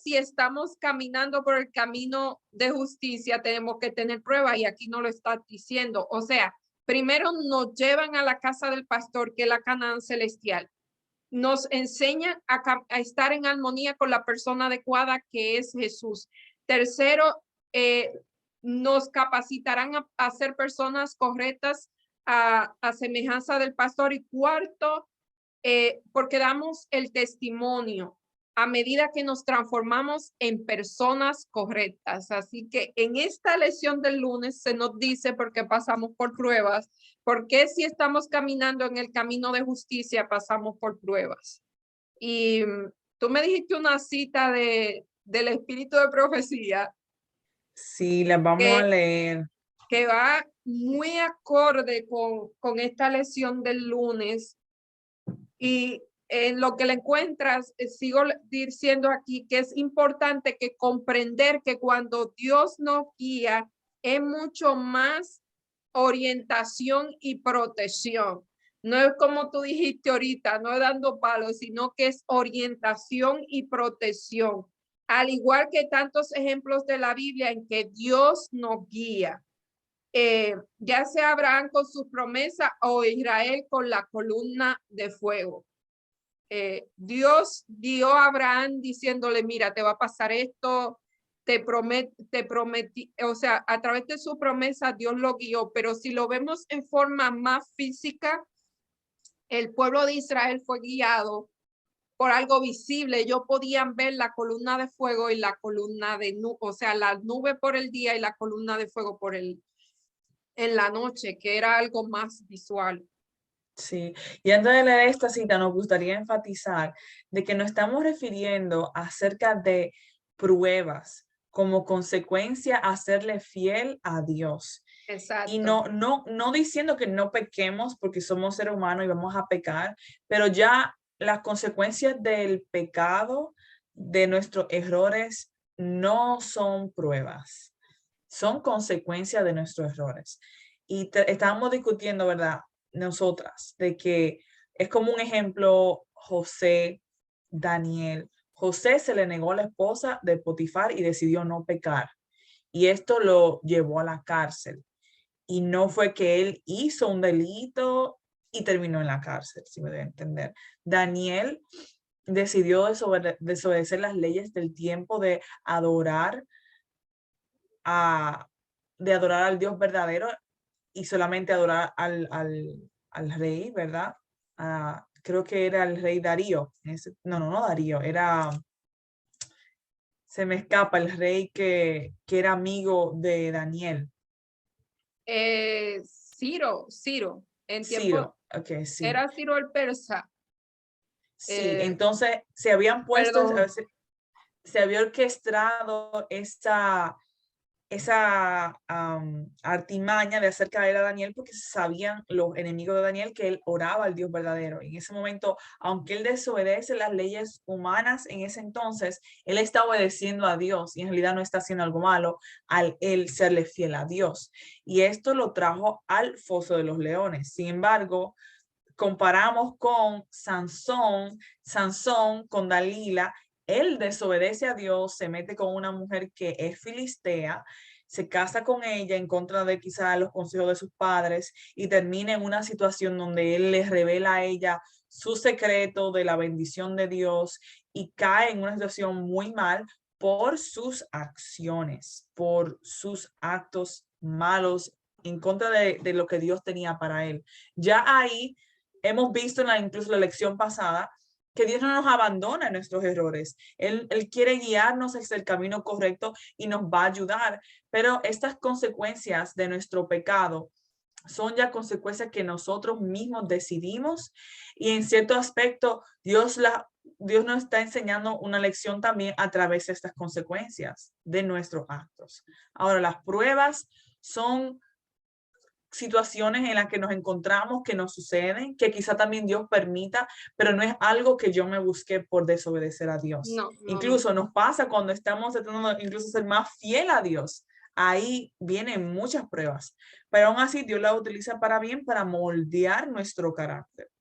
si estamos caminando por el camino de justicia tenemos que tener pruebas y aquí no lo está diciendo. O sea, primero nos llevan a la casa del pastor, que es la Canaán celestial. Nos enseñan a estar en armonía con la persona adecuada, que es Jesús. Tercero, nos capacitarán a ser personas correctas a semejanza del pastor. Y cuarto, porque damos el testimonio a medida que nos transformamos en personas correctas. Así que en esta lección del lunes se nos dice por qué pasamos por pruebas, porque si estamos caminando en el camino de justicia pasamos por pruebas. Y tú me dijiste una cita del espíritu de profecía.
Sí, las vamos a leer.
Que va muy acorde con esta lección del lunes. Y en lo que le encuentras, sigo diciendo aquí que es importante que comprender que cuando Dios nos guía es mucho más orientación y protección. No es como tú dijiste ahorita, no es dando palos, sino que es orientación y protección. Al igual que tantos ejemplos de la Biblia en que Dios nos guía. ya sea Abraham con sus promesas o Israel con la columna de fuego. Dios dio a Abraham diciéndole, mira, te va a pasar esto, te prometí, o sea, a través de su promesa Dios lo guió, pero si lo vemos en forma más física, el pueblo de Israel fue guiado por algo visible. Ellos podían ver la columna de fuego y la columna de nube, o sea, la nube por el día y la columna de fuego en la noche, que era algo más visual.
Sí, y antes de leer esta cita nos gustaría enfatizar de que nos estamos refiriendo acerca de pruebas como consecuencia a serle fiel a Dios.
Exacto.
Y no diciendo que no pequemos porque somos seres humanos y vamos a pecar, pero ya las consecuencias del pecado, de nuestros errores, no son pruebas, son consecuencias de nuestros errores. Y estábamos discutiendo, ¿verdad? Nosotras, de que es como un ejemplo José, Daniel. José se le negó a la esposa de Potifar y decidió no pecar. Y esto lo llevó a la cárcel. Y no fue que él hizo un delito y terminó en la cárcel, si me debe entender. Daniel decidió desobedecer las leyes del tiempo de adorar al Dios verdadero y solamente adorar al rey, ¿verdad? Creo que era el rey Darío. No Darío, se me escapa el rey que era amigo de Daniel.
Ciro, en tiempo,
Ciro, ok, sí.
era Ciro el persa.
Sí, entonces se habían puesto,
Perdón.
se había orquestado esa artimaña de hacer caer a Daniel porque sabían los enemigos de Daniel que él oraba al Dios verdadero. Y en ese momento, aunque él desobedece las leyes humanas en ese entonces, él está obedeciendo a Dios y en realidad no está haciendo algo malo al él serle fiel a Dios. Y esto lo trajo al foso de los leones. Sin embargo, comparamos con Sansón con Dalila, él desobedece a Dios, se mete con una mujer que es filistea, se casa con ella en contra de quizás los consejos de sus padres y termina en una situación donde él les revela a ella su secreto de la bendición de Dios y cae en una situación muy mal por sus acciones, por sus actos malos en contra de lo que Dios tenía para él. Ya ahí hemos visto incluso la lección pasada que Dios no nos abandona en nuestros errores. Él quiere guiarnos hacia el camino correcto y nos va a ayudar. Pero estas consecuencias de nuestro pecado son ya consecuencias que nosotros mismos decidimos y en cierto aspecto Dios nos está enseñando una lección también a través de estas consecuencias de nuestros actos. Ahora, las pruebas son situaciones en las que nos encontramos, que nos suceden, que quizá también Dios permita, pero no es algo que yo me busqué por desobedecer a Dios.
No.
Incluso nos pasa cuando estamos tratando incluso ser más fiel a Dios. Ahí vienen muchas pruebas, pero aún así Dios la utiliza para bien, para moldear nuestro carácter.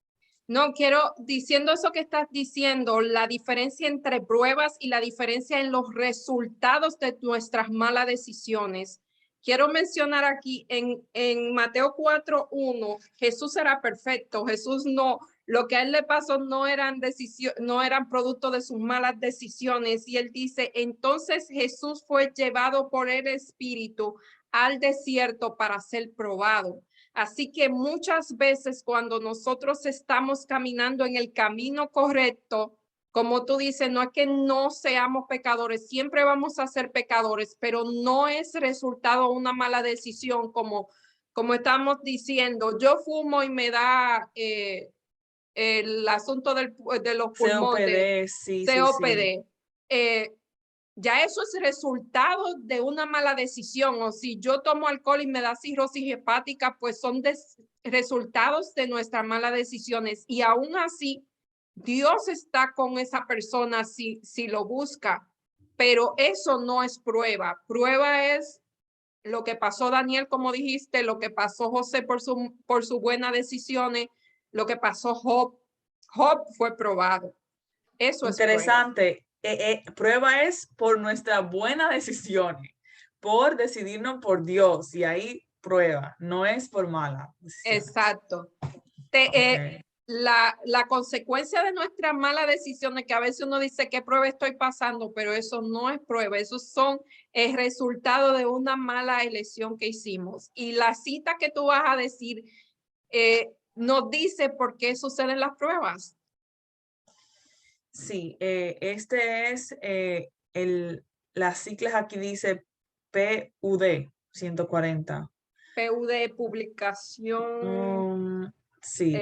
No, diciendo eso que estás diciendo, la diferencia entre pruebas y la diferencia en los resultados de nuestras malas decisiones. Quiero mencionar aquí en Mateo 4:1, Jesús era perfecto. Jesús no, lo que a él le pasó no eran producto de sus malas decisiones. Y él dice, entonces Jesús fue llevado por el Espíritu al desierto para ser probado. Así que muchas veces cuando nosotros estamos caminando en el camino correcto, como tú dices, no es que no seamos pecadores, siempre vamos a ser pecadores, pero no es resultado de una mala decisión como estamos diciendo. Yo fumo y me da el asunto de los pulmones,
Sí,
COPD. Ya eso es resultado de una mala decisión. O si yo tomo alcohol y me da cirrosis hepática, pues son resultados de nuestras malas decisiones. Y aún así, Dios está con esa persona si lo busca. Pero eso no es prueba. Prueba es lo que pasó Daniel, como dijiste, lo que pasó José por sus buenas decisiones, lo que pasó Job. Job fue probado. Eso es prueba.
Interesante. Prueba es por nuestras buenas decisiones, por decidirnos por Dios. Y ahí prueba, no es por mala decisión.
Exacto.
Okay.
La consecuencia de nuestras malas decisiones, que a veces uno dice qué prueba estoy pasando, pero eso no es prueba, eso son el resultado de una mala elección que hicimos. Y la cita que tú vas a decir nos dice por qué suceden las pruebas.
Sí, este es las siglas aquí dice PUD 140.
PUD, publicación,
Sí,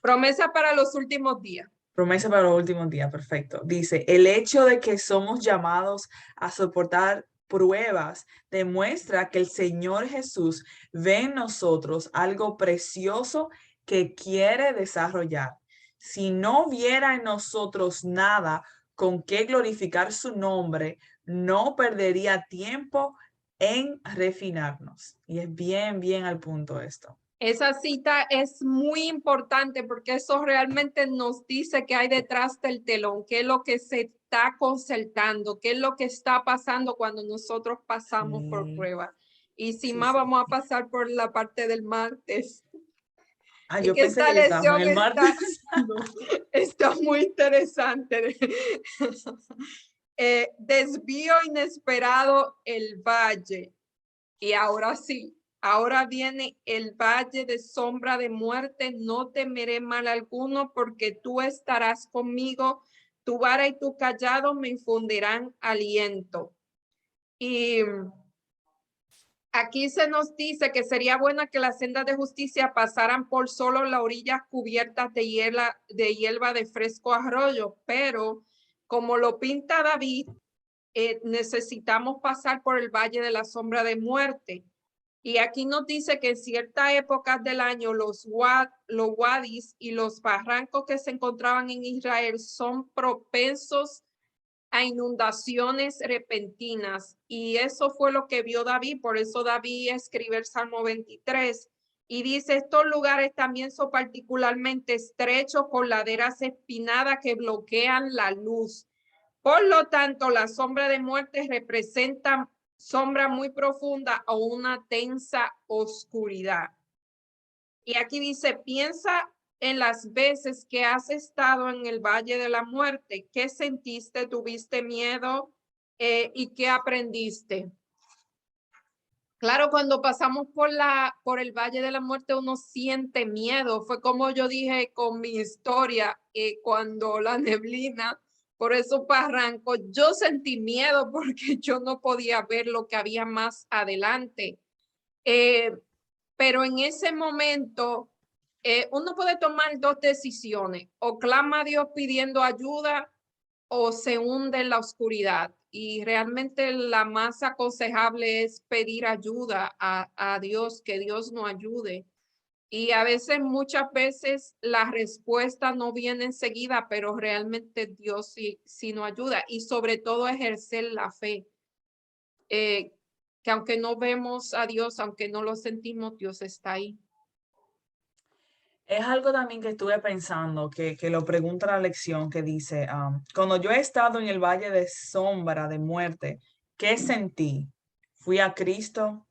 promesa para los últimos días.
promesa para los últimos días, perfecto. Dice, el hecho de que somos llamados a soportar pruebas demuestra que el Señor Jesús ve en nosotros algo precioso que quiere desarrollar. Si no viera en nosotros nada con qué glorificar su nombre, no perdería tiempo en refinarnos. Y es bien, bien al punto esto.
Esa cita es muy importante porque eso realmente nos dice qué hay detrás del telón, qué es lo que se está concertando, qué es lo que está pasando cuando nosotros pasamos por prueba. Y sin más, vamos a pasar por la parte del martes.
Yo
que
pensé
esta
que ya estábamos en el
lección
martes.
está muy interesante. Desvío inesperado el valle. Y ahora sí, ahora viene el valle de sombra de muerte. No temeré mal alguno porque tú estarás conmigo. Tu vara y tu callado me infundirán aliento. Y aquí se nos dice que sería buena que las sendas de justicia pasaran por solo las orillas cubiertas de hierba de fresco arroyo, pero como lo pinta David, necesitamos pasar por el valle de la sombra de muerte. Y aquí nos dice que en ciertas épocas del año los wadis y los barrancos que se encontraban en Israel son propensos a inundaciones repentinas. Y eso fue lo que vio David. Por eso David escribe el Salmo 23 y dice, estos lugares también son particularmente estrechos con laderas espinadas que bloquean la luz. Por lo tanto, la sombra de muerte representa sombra muy profunda o una tensa oscuridad. Y aquí dice, piensa en las veces que has estado en el valle de la muerte. ¿Qué sentiste? ¿Tuviste miedo? ¿Y qué aprendiste? Claro, cuando pasamos por el valle de la muerte, uno siente miedo. Fue como yo dije con mi historia, cuando la neblina, por esos barrancos, yo sentí miedo porque yo no podía ver lo que había más adelante. Pero en ese momento, uno puede tomar dos decisiones, o clama a Dios pidiendo ayuda o se hunde en la oscuridad. Y realmente la más aconsejable es pedir ayuda a Dios, que Dios nos ayude. Y a veces, muchas veces, la respuesta no viene enseguida, pero realmente Dios sí nos ayuda. Y sobre todo ejercer la fe. Que aunque no vemos a Dios, aunque no lo sentimos, Dios está ahí.
Es algo también que estuve pensando, que lo pregunta la lección, que dice, cuando yo he estado en el valle de sombra de muerte, ¿qué sentí? Fui a Cristo,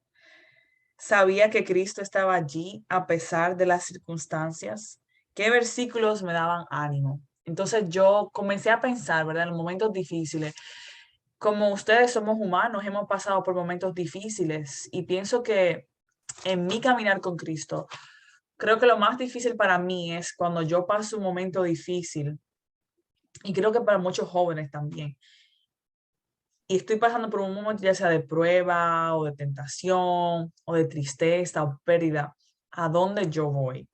sabía que Cristo estaba allí a pesar de las circunstancias. ¿Qué versículos me daban ánimo? Entonces yo comencé a pensar, ¿verdad? En los momentos difíciles, como ustedes somos humanos, hemos pasado por momentos difíciles y pienso que en mi caminar con Cristo, creo que lo más difícil para mí es cuando yo paso un momento difícil, y creo que para muchos jóvenes también, y estoy pasando por un momento ya sea de prueba o de tentación o de tristeza o pérdida, ¿a dónde yo voy?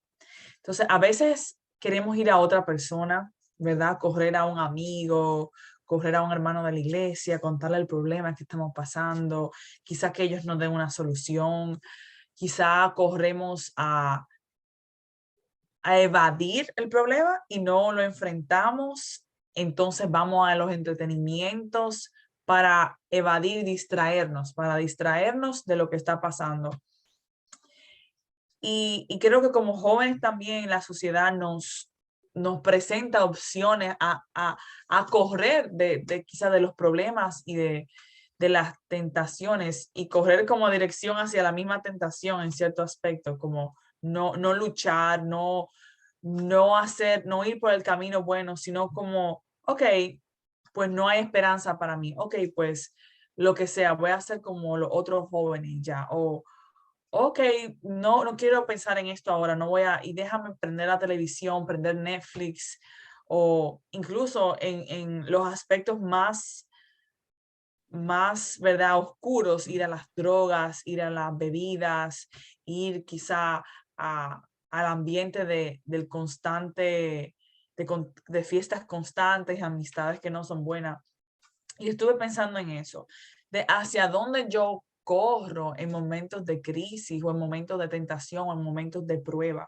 Entonces, a veces queremos ir a otra persona, ¿verdad? Correr a un amigo, correr a un hermano de la iglesia, contarle el problema que estamos pasando, quizá que ellos nos den una solución, quizá corremos a evadir el problema y no lo enfrentamos, entonces vamos a los entretenimientos para evadir y distraernos, para distraernos de lo que está pasando. Y creo que como jóvenes también la sociedad nos presenta opciones a correr de quizá de los problemas y de de las tentaciones y correr como dirección hacia la misma tentación en cierto aspecto, como no luchar, no ir por el camino bueno, sino como, ok, pues no hay esperanza para mí, ok, pues lo que sea, voy a hacer como los otros jóvenes ya, o ok, no quiero pensar en esto ahora, no voy a, y déjame prender la televisión, prender Netflix, o incluso en los aspectos más, ¿verdad? Oscuros, ir a las drogas, ir a las bebidas, ir quizá al ambiente del constante, de fiestas constantes, amistades que no son buenas. Y estuve pensando en eso, de hacia dónde yo corro en momentos de crisis o en momentos de tentación o en momentos de prueba.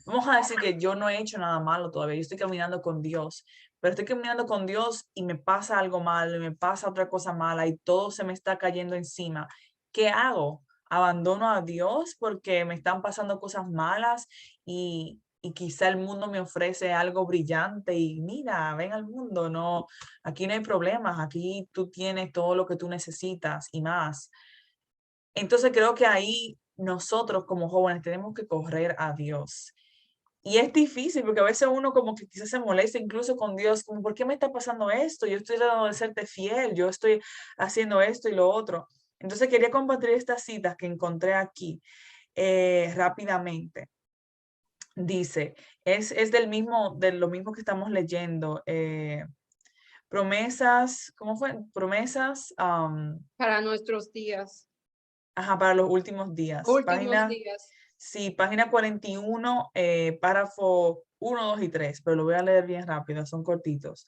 Vamos a decir que yo no he hecho nada malo todavía, yo estoy caminando con Dios, pero estoy caminando con Dios y me pasa algo malo y me pasa otra cosa mala y todo se me está cayendo encima. ¿Qué hago? ¿Abandono a Dios porque me están pasando cosas malas y quizá el mundo me ofrece algo brillante y mira, ven al mundo, no, aquí no hay problemas, aquí tú tienes todo lo que tú necesitas y más? Entonces creo que ahí nosotros como jóvenes tenemos que correr a Dios. Y es difícil porque a veces uno como que quizás se molesta incluso con Dios, como, ¿por qué me está pasando esto? Yo estoy tratando de serte fiel, yo estoy haciendo esto y lo otro. Entonces quería compartir estas citas que encontré aquí rápidamente. Dice, es de lo mismo que estamos leyendo. Promesas, ¿cómo fue? Promesas,
Para nuestros días,
ajá, para los últimos días.
últimos días.
Sí, página 41, párrafo 1, 2 y 3, pero lo voy a leer bien rápido, son cortitos.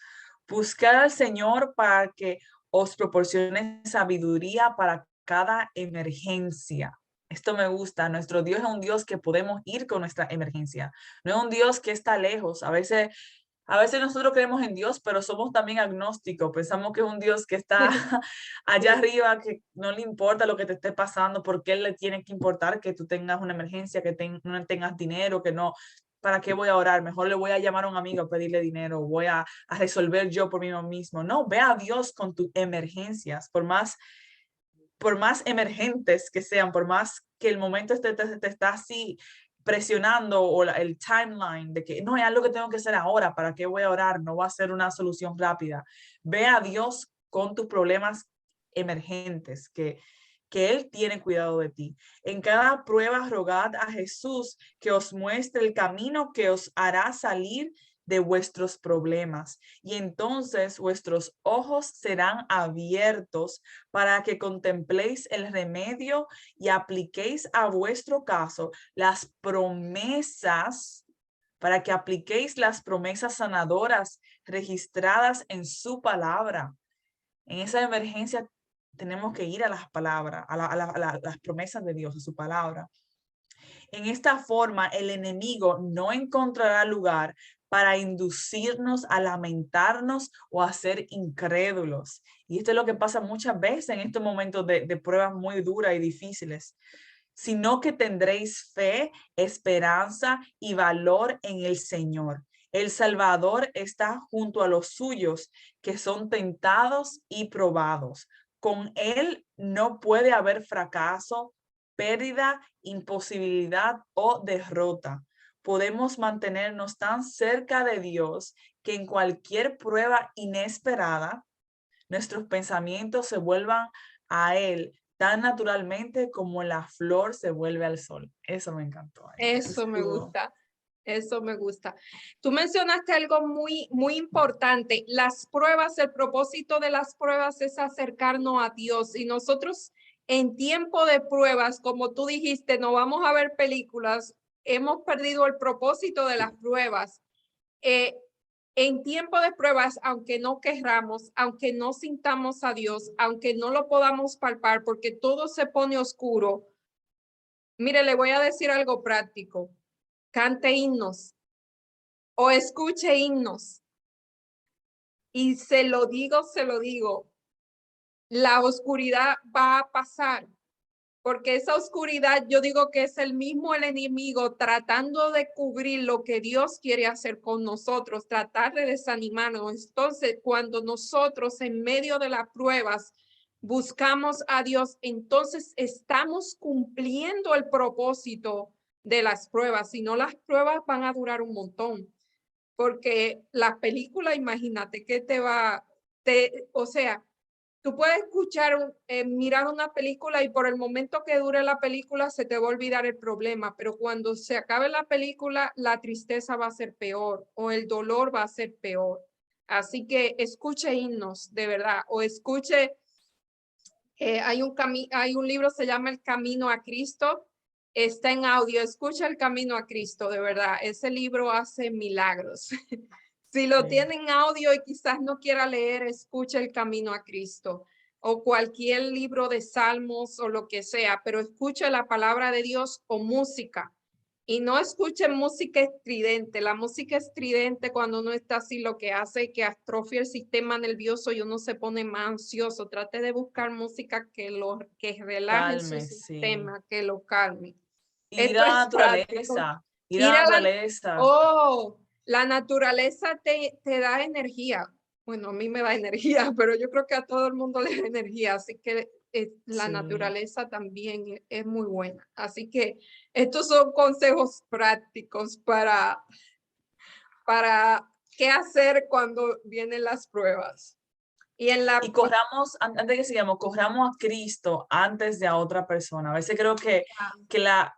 Buscar al Señor para que os proporcione sabiduría para cada emergencia. Esto me gusta. Nuestro Dios es un Dios que podemos ir con nuestra emergencia. No es un Dios que está lejos. A veces nosotros creemos en Dios, pero somos también agnósticos. Pensamos que es un Dios que está allá
Sí.
arriba, que no le importa lo que te esté pasando, porque Él le tiene que importar que tú tengas una emergencia, que no tengas dinero, que no. ¿Para qué voy a orar? Mejor le voy a llamar a un amigo a pedirle dinero, voy a resolver yo por mí mismo. No, ve a Dios con tus emergencias, por más emergentes que sean, por más que el momento te está así presionando o el timeline de que no es algo que tengo que hacer ahora, ¿para qué voy a orar? No va a ser una solución rápida. Ve a Dios con tus problemas emergentes, que Él tiene cuidado de ti. En cada prueba rogad a Jesús que os muestre el camino que os hará salir de vuestros problemas, y entonces vuestros ojos serán abiertos para que contempléis el remedio y apliquéis a vuestro caso las promesas, para que apliquéis las promesas sanadoras registradas en su palabra. En esa emergencia tenemos que ir a las palabras, a las promesas de Dios, a su palabra. En esta forma, el enemigo no encontrará lugar para inducirnos a lamentarnos o a ser incrédulos. Y esto es lo que pasa muchas veces en estos momentos de pruebas muy duras y difíciles, sino que tendréis fe, esperanza y valor en el Señor. El Salvador está junto a los suyos que son tentados y probados. Con Él no puede haber fracaso, pérdida, imposibilidad o derrota. Podemos mantenernos tan cerca de Dios que en cualquier prueba inesperada, nuestros pensamientos se vuelvan a Él tan naturalmente como la flor se vuelve al sol. Eso me encantó.
Eso me gusta. Eso me gusta. Tú mencionaste algo muy, muy importante. Las pruebas, el propósito de las pruebas es acercarnos a Dios. Y nosotros en tiempo de pruebas, como tú dijiste, no vamos a ver películas. Hemos perdido el propósito de las pruebas. En tiempo de pruebas, aunque no querramos, aunque no sintamos a Dios, aunque no lo podamos palpar, porque todo se pone oscuro. Mire, le voy a decir algo práctico. Cante himnos o escuche himnos. Y se lo digo, la oscuridad va a pasar, porque esa oscuridad yo digo que es el mismo el enemigo tratando de cubrir lo que Dios quiere hacer con nosotros, tratar de desanimarnos. Entonces, cuando nosotros en medio de las pruebas buscamos a Dios, entonces estamos cumpliendo el propósito de las pruebas. Si no, las pruebas van a durar un montón. Porque la película, imagínate que o sea, tú puedes escuchar, mirar una película y por el momento que dure la película se te va a olvidar el problema, pero cuando se acabe la película, la tristeza va a ser peor o el dolor va a ser peor. Así que escuche himnos, de verdad, o escuche, hay un libro, se llama El Camino a Cristo, está en audio, escucha El Camino a Cristo, de verdad, ese libro hace milagros. Si lo tiene en audio y quizás no quiera leer, escuche El Camino a Cristo o cualquier libro de salmos o lo que sea, pero escuche la palabra de Dios o música. Y no escuche música estridente. La música estridente cuando uno está así lo que hace es que atrofia el sistema nervioso y uno se pone más ansioso. Trate de buscar música que relaje su
Calme, sí.
sistema, que lo calme.
Ir
Esto
a la
es práctico.
naturaleza, ir a
Ir
la
a la,
naturaleza.
oh, la naturaleza te da energía. Bueno, a mí me da energía, pero yo creo que a todo el mundo le da energía, así que la
Sí.
naturaleza también es muy buena. Así que estos son consejos prácticos para qué hacer cuando vienen las pruebas. Y en la
Y corramos, antes de que sigamos, corramos a Cristo antes de a otra persona. A veces creo que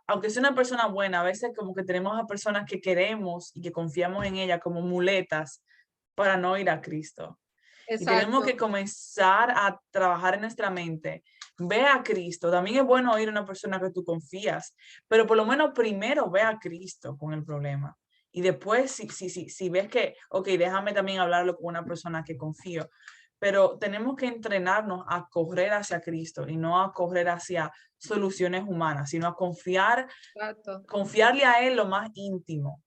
aunque sea una persona buena, a veces como que tenemos a personas que queremos y que confiamos en ella como muletas para no ir a Cristo. Y tenemos que
exacto,
comenzar a trabajar en nuestra mente. Ve a Cristo. También es bueno oír a una persona que tú confías, pero por lo menos primero ve a Cristo con el problema. Y después, si ves que, ok, déjame también hablarlo con una persona que confío. Pero tenemos que entrenarnos a correr hacia Cristo y no a correr hacia soluciones humanas, sino a
exacto.
confiarle a Él lo más íntimo.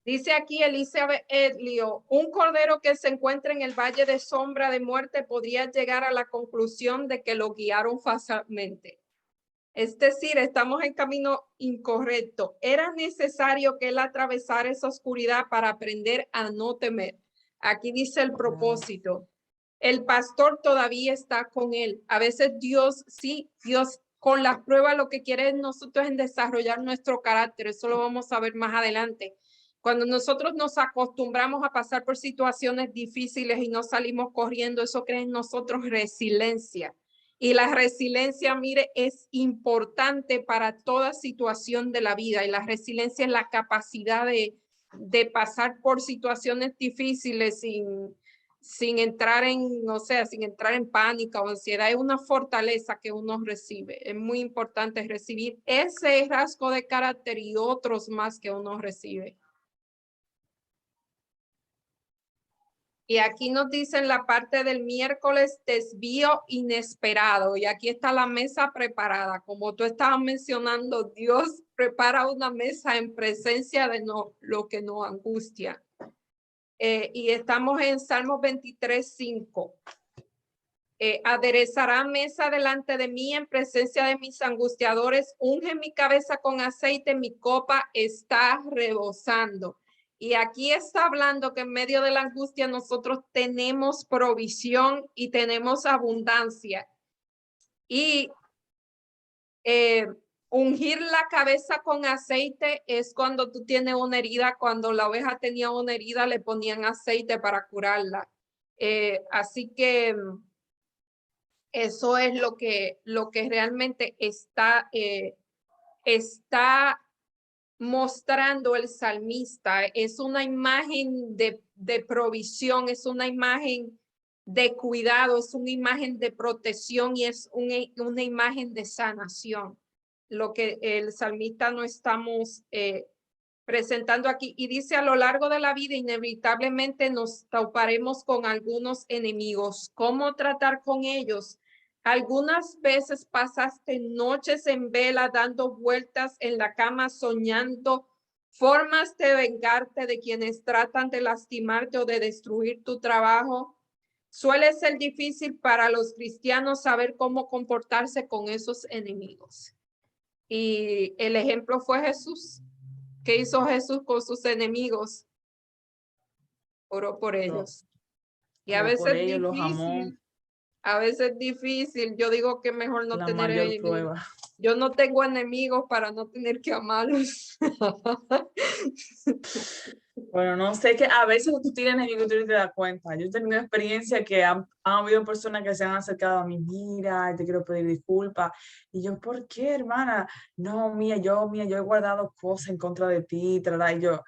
Dice aquí Elizabeth Edlio, un cordero que se encuentra en el valle de sombra de muerte podría llegar a la conclusión de que lo guiaron fácilmente. Es decir, estamos en camino incorrecto. Era necesario que él atravesara esa oscuridad para aprender a no temer. Aquí dice el propósito. El pastor todavía está con él. A veces Dios, sí, Dios con las pruebas lo que quiere nosotros es desarrollar nuestro carácter. Eso lo vamos a ver más adelante. Cuando nosotros nos acostumbramos a pasar por situaciones difíciles y no salimos corriendo, eso crea en nosotros resiliencia. Y la resiliencia, mire, es importante para toda situación de la vida. Y la resiliencia es la capacidad de pasar por situaciones difíciles sin entrar en, o sea, sin entrar en pánico o ansiedad. Es una fortaleza que uno recibe. Es muy importante recibir ese rasgo de carácter y otros más que uno recibe. Y aquí nos dicen la parte del miércoles, desvío inesperado. Y aquí está la mesa preparada. Como tú estabas mencionando, Dios prepara una mesa en presencia de lo que nos angustia. Y estamos en Salmos 23:5. Aderezará mesa delante de mí en presencia de mis angustiadores. Unge mi cabeza con aceite, mi copa está rebosando. Y aquí está hablando que en medio de la angustia nosotros tenemos provisión y tenemos abundancia. Y ungir la cabeza con aceite es cuando tú tienes una herida. Cuando la oveja tenía una herida, le ponían aceite para curarla. Así que eso es lo que realmente está mostrando el salmista. Es una imagen de provisión, es una imagen de cuidado, es una imagen de protección y es una imagen de sanación. Lo que el salmista no estamos presentando aquí. Y dice, a lo largo de la vida inevitablemente nos toparemos con algunos enemigos. ¿Cómo tratar con ellos? Algunas veces pasaste noches en vela dando vueltas en la cama soñando formas de vengarte de quienes tratan de lastimarte o de destruir tu trabajo. Suele ser difícil para los cristianos saber cómo comportarse con esos enemigos. Y el ejemplo fue Jesús. ¿Qué hizo Jesús con sus enemigos? Oró por ellos. Y a
Oró por
veces es
ellos, los amó.
difícil A veces es difícil. Yo digo que mejor no
La
tener
mayor
enemigos.
prueba.
Yo no tengo enemigos para no tener que amarlos.
Bueno, no sé, que a veces tú tienes enemigos y tú no te das cuenta. Yo he tenido experiencia que han habido personas que se han acercado a mí, mira, te quiero pedir disculpas. Y yo, ¿por qué, hermana? No, mía, yo he guardado cosas en contra de ti, y yo,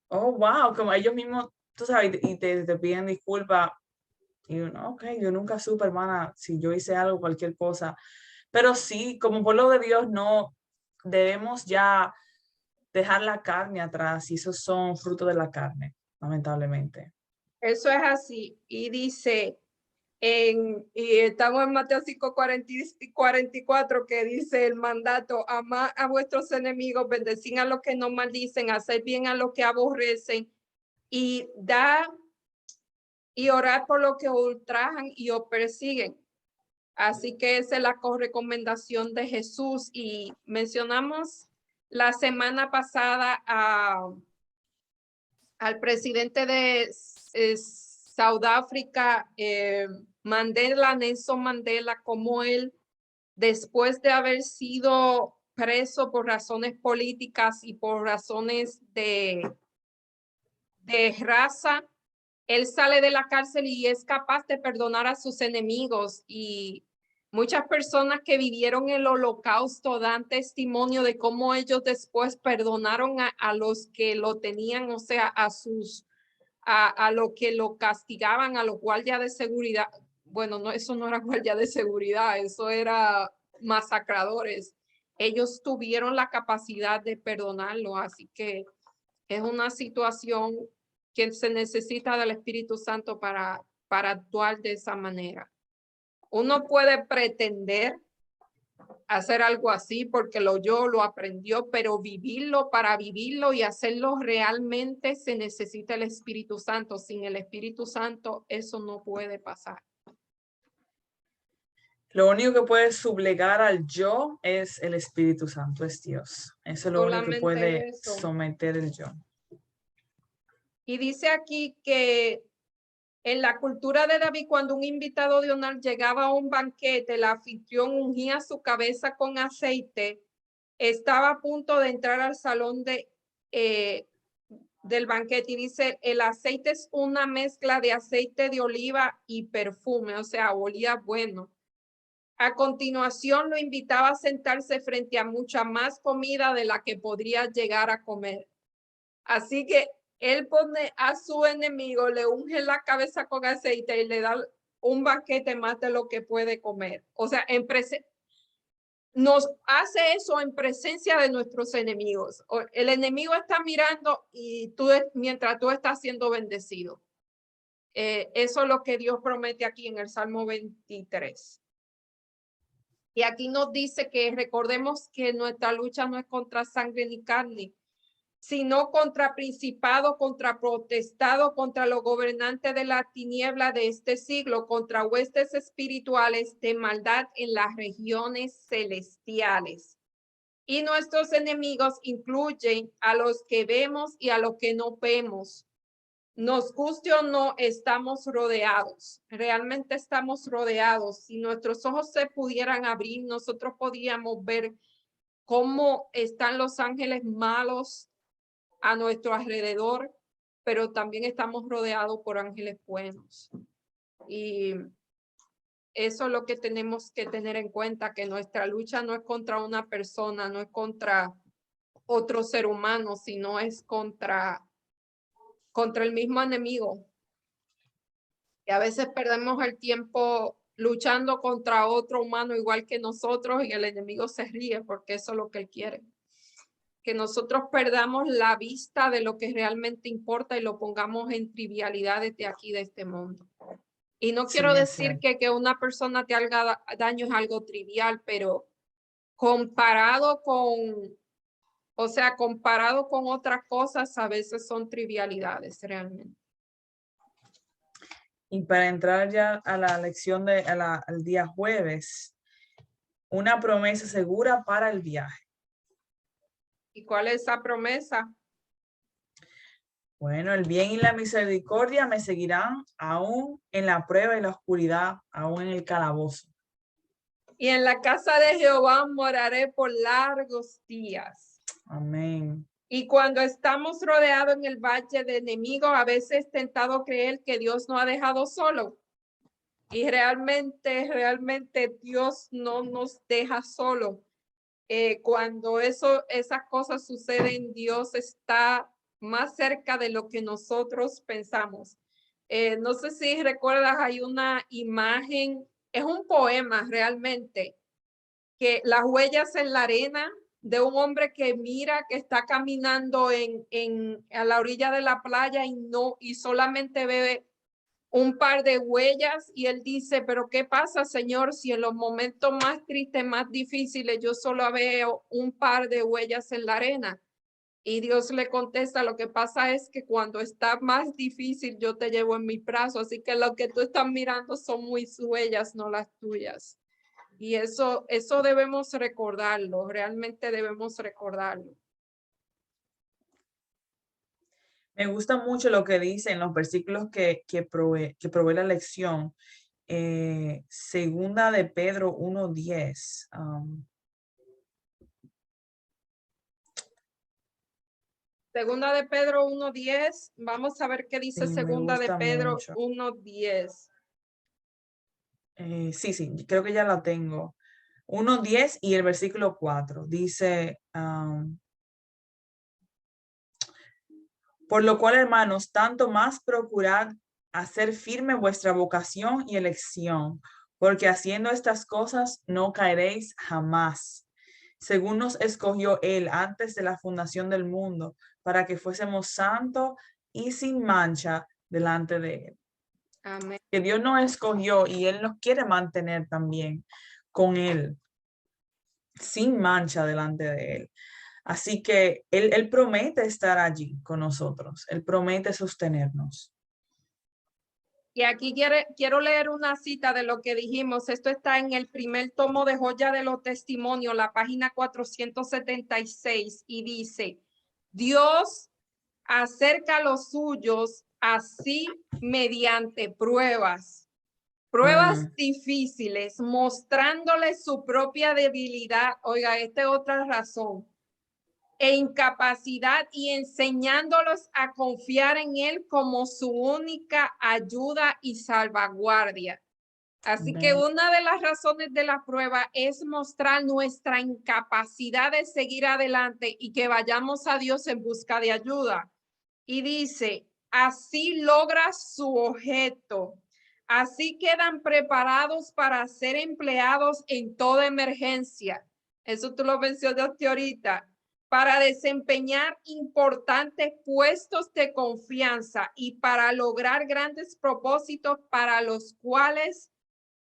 oh, wow, como ellos mismos, tú sabes, y te piden disculpas. Y yo, no, ok, yo nunca supe, hermana, si yo hice algo, cualquier cosa. Pero sí, como pueblo de Dios, no debemos ya dejar la carne atrás y esos son frutos de la carne, lamentablemente.
Eso es así. Y dice, y estamos en Mateo 5, 44, que dice el mandato: amad a vuestros enemigos, bendecid a los que no maldicen, hacer bien a los que aborrecen, y da y orar por los que ultrajan y os persiguen. Así que esa es la recomendación de Jesús. Y mencionamos la semana pasada al presidente de Sudáfrica, Mandela, Nelson Mandela, como él, después de haber sido preso por razones políticas y por razones de raza, él sale de la cárcel y es capaz de perdonar a sus enemigos. Y muchas personas que vivieron el holocausto dan testimonio de cómo ellos después perdonaron a los que lo tenían, o sea, a lo que lo castigaban, a los guardias de seguridad. Bueno, no, eso no era guardia de seguridad, eso era masacradores. Ellos tuvieron la capacidad de perdonarlo, así que es una situación que se necesita del Espíritu Santo para actuar de esa manera. Uno puede pretender hacer algo así porque lo oyó, lo aprendió, pero vivirlo, para vivirlo y hacerlo realmente se necesita el Espíritu Santo. Sin el Espíritu Santo eso no puede pasar.
Lo único que puede sublegar al yo es el Espíritu Santo, es Dios. Eso es lo único que puede
Solamente eso.
someter el yo.
Y dice aquí que en la cultura de David, cuando un invitado de honor llegaba a un banquete, el anfitrión ungía su cabeza con aceite, estaba a punto de entrar al salón del banquete y dice, el aceite es una mezcla de aceite de oliva y perfume, o sea, olía bueno. A continuación lo invitaba a sentarse frente a mucha más comida de la que podría llegar a comer. Así que él pone a su enemigo, le unge la cabeza con aceite y le da un banquete más de lo que puede comer. O sea, nos hace eso en presencia de nuestros enemigos. El enemigo está mirando y mientras tú estás siendo bendecido. Eso es lo que Dios promete aquí en el Salmo 23. Y aquí nos dice que recordemos que nuestra lucha no es contra sangre ni carne, sino contra principado, contra protestado, contra los gobernantes de la tiniebla de este siglo, contra huestes espirituales de maldad en las regiones celestiales. Y nuestros enemigos incluyen a los que vemos y a los que no vemos. Nos guste o no, estamos rodeados. Realmente estamos rodeados. Si nuestros ojos se pudieran abrir, nosotros podíamos ver cómo están los ángeles malos a nuestro alrededor, pero también estamos rodeados por ángeles buenos. Y eso es lo que tenemos que tener en cuenta, que nuestra lucha no es contra una persona, no es contra otro ser humano, sino es contra el mismo enemigo. Y a veces perdemos el tiempo luchando contra otro humano igual que nosotros y el enemigo se ríe porque eso es lo que él quiere. Que nosotros perdamos la vista de lo que realmente importa y lo pongamos en trivialidades de aquí, de este mundo. Y no quiero decir que una persona te haga daño es algo trivial, pero comparado con otras cosas, a veces son trivialidades realmente.
Y para entrar ya a la lección al día jueves, una promesa segura para el viaje.
¿Y cuál es esa promesa?
Bueno, el bien y la misericordia me seguirán aún en la prueba y la oscuridad, aún en el calabozo.
Y en la casa de Jehová moraré por largos días.
Amén.
Y cuando estamos rodeados en el valle de enemigos, a veces es tentado creer que Dios nos ha dejado solo. Y realmente Dios no nos deja solo. Cuando esas cosas suceden, Dios está más cerca de lo que nosotros pensamos. No sé si recuerdas, hay una imagen, es un poema realmente, que las huellas en la arena de un hombre que mira que está caminando a la orilla de la playa y solamente ve un par de huellas y él dice, pero ¿qué pasa, Señor, si en los momentos más tristes, más difíciles, yo solo veo un par de huellas en la arena? Y Dios le contesta, lo que pasa es que cuando está más difícil, yo te llevo en mi brazo, así que lo que tú estás mirando son mis huellas, no las tuyas. Y eso debemos recordarlo, realmente debemos recordarlo.
Me gusta mucho lo que dice en los versículos que provee la lección. Segunda de Pedro 1:10.
Segunda de Pedro 1:10. Vamos a ver qué dice
Sí, me
Segunda de
gusta
Pedro
mucho.
1:10.
Sí, creo que ya la tengo. 1:10 y el versículo 4 dice, por lo cual, hermanos, tanto más procurad hacer firme vuestra vocación y elección, porque haciendo estas cosas no caeréis jamás, según nos escogió Él antes de la fundación del mundo, para que fuésemos santos y sin mancha delante de Él.
Amén.
Que Dios nos escogió y Él nos quiere mantener también con Él, sin mancha delante de Él. Así que él promete estar allí con nosotros, Él promete sostenernos.
Y aquí quiero leer una cita de lo que dijimos. Esto está en el primer tomo de Joya de los Testimonios, la página 476, y dice, Dios acerca a los suyos así mediante pruebas difíciles, mostrándoles su propia debilidad. Oiga, esta es otra razón. E incapacidad y enseñándolos a confiar en Él como su única ayuda y salvaguardia. Así que una de las razones de la prueba es mostrar nuestra incapacidad de seguir adelante y que vayamos a Dios en busca de ayuda. Y dice, así logra su objeto. Así quedan preparados para ser empleados en toda emergencia. Eso tú lo mencionaste ahorita. Para desempeñar importantes puestos de confianza y para lograr grandes propósitos para los cuales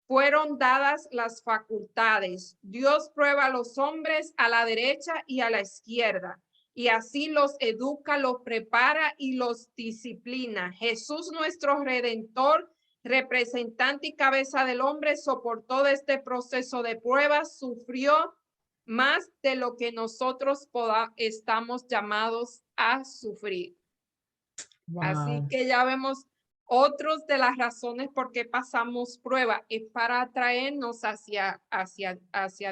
fueron dadas las facultades. Dios prueba a los hombres a la derecha y a la izquierda, y así los educa, los prepara y los disciplina. Jesús, nuestro Redentor, representante y cabeza del hombre, soportó este proceso de pruebas, sufrió más de lo que nosotros estamos llamados a sufrir.
Wow.
Así que ya vemos otros de las razones por qué pasamos prueba, es para atraernos hacia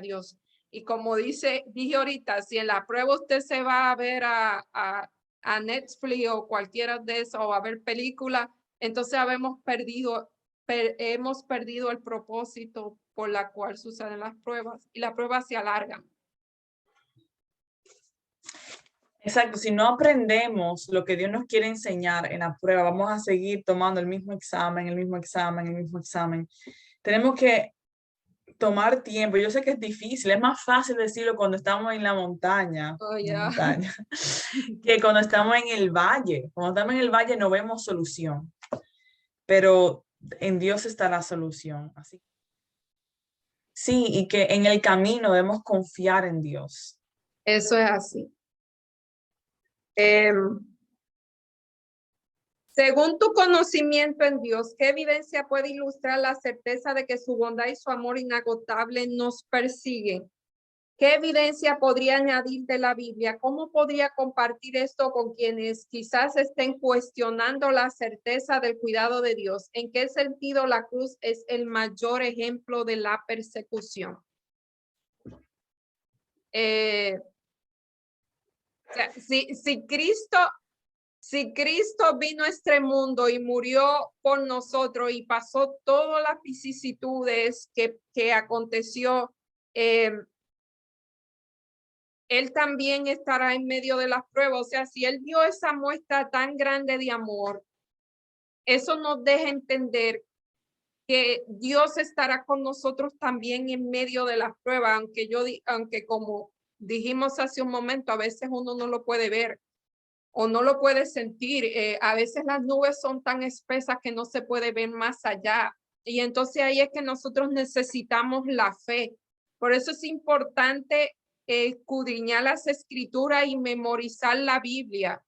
Dios. Y como dije ahorita, si en la prueba usted se va a ver a Netflix o cualquiera de esos o a ver películas, entonces hemos perdido el propósito por la cual suceden las pruebas y las pruebas se alargan.
Exacto, si no aprendemos lo que Dios nos quiere enseñar en la prueba, vamos a seguir tomando el mismo examen, el mismo examen, el mismo examen. Tenemos que tomar tiempo. Yo sé que es difícil, es más fácil decirlo cuando estamos en la montaña, que cuando estamos en el valle. Cuando estamos en el valle no vemos solución, pero en Dios está la solución. Así. Sí, y que en el camino debemos confiar en Dios.
Eso es así. Según tu conocimiento en Dios, ¿qué evidencia puede ilustrar la certeza de que su bondad y su amor inagotable nos persiguen? ¿Qué evidencia podría añadir de la Biblia? ¿Cómo podría compartir esto con quienes quizás estén cuestionando la certeza del cuidado de Dios? ¿En qué sentido la cruz es el mayor ejemplo de la persecución? O sea, si Cristo vino a este mundo y murió por nosotros y pasó todas las vicisitudes que aconteció, Él también estará en medio de las pruebas. O sea, si Él dio esa muestra tan grande de amor, eso nos deja entender que Dios estará con nosotros también en medio de las pruebas, aunque como dijimos hace un momento, a veces uno no lo puede ver o no lo puede sentir. A veces las nubes son tan espesas que no se puede ver más allá. Y entonces ahí es que nosotros necesitamos la fe. Por eso es importante escudriñar las escrituras y memorizar la Biblia,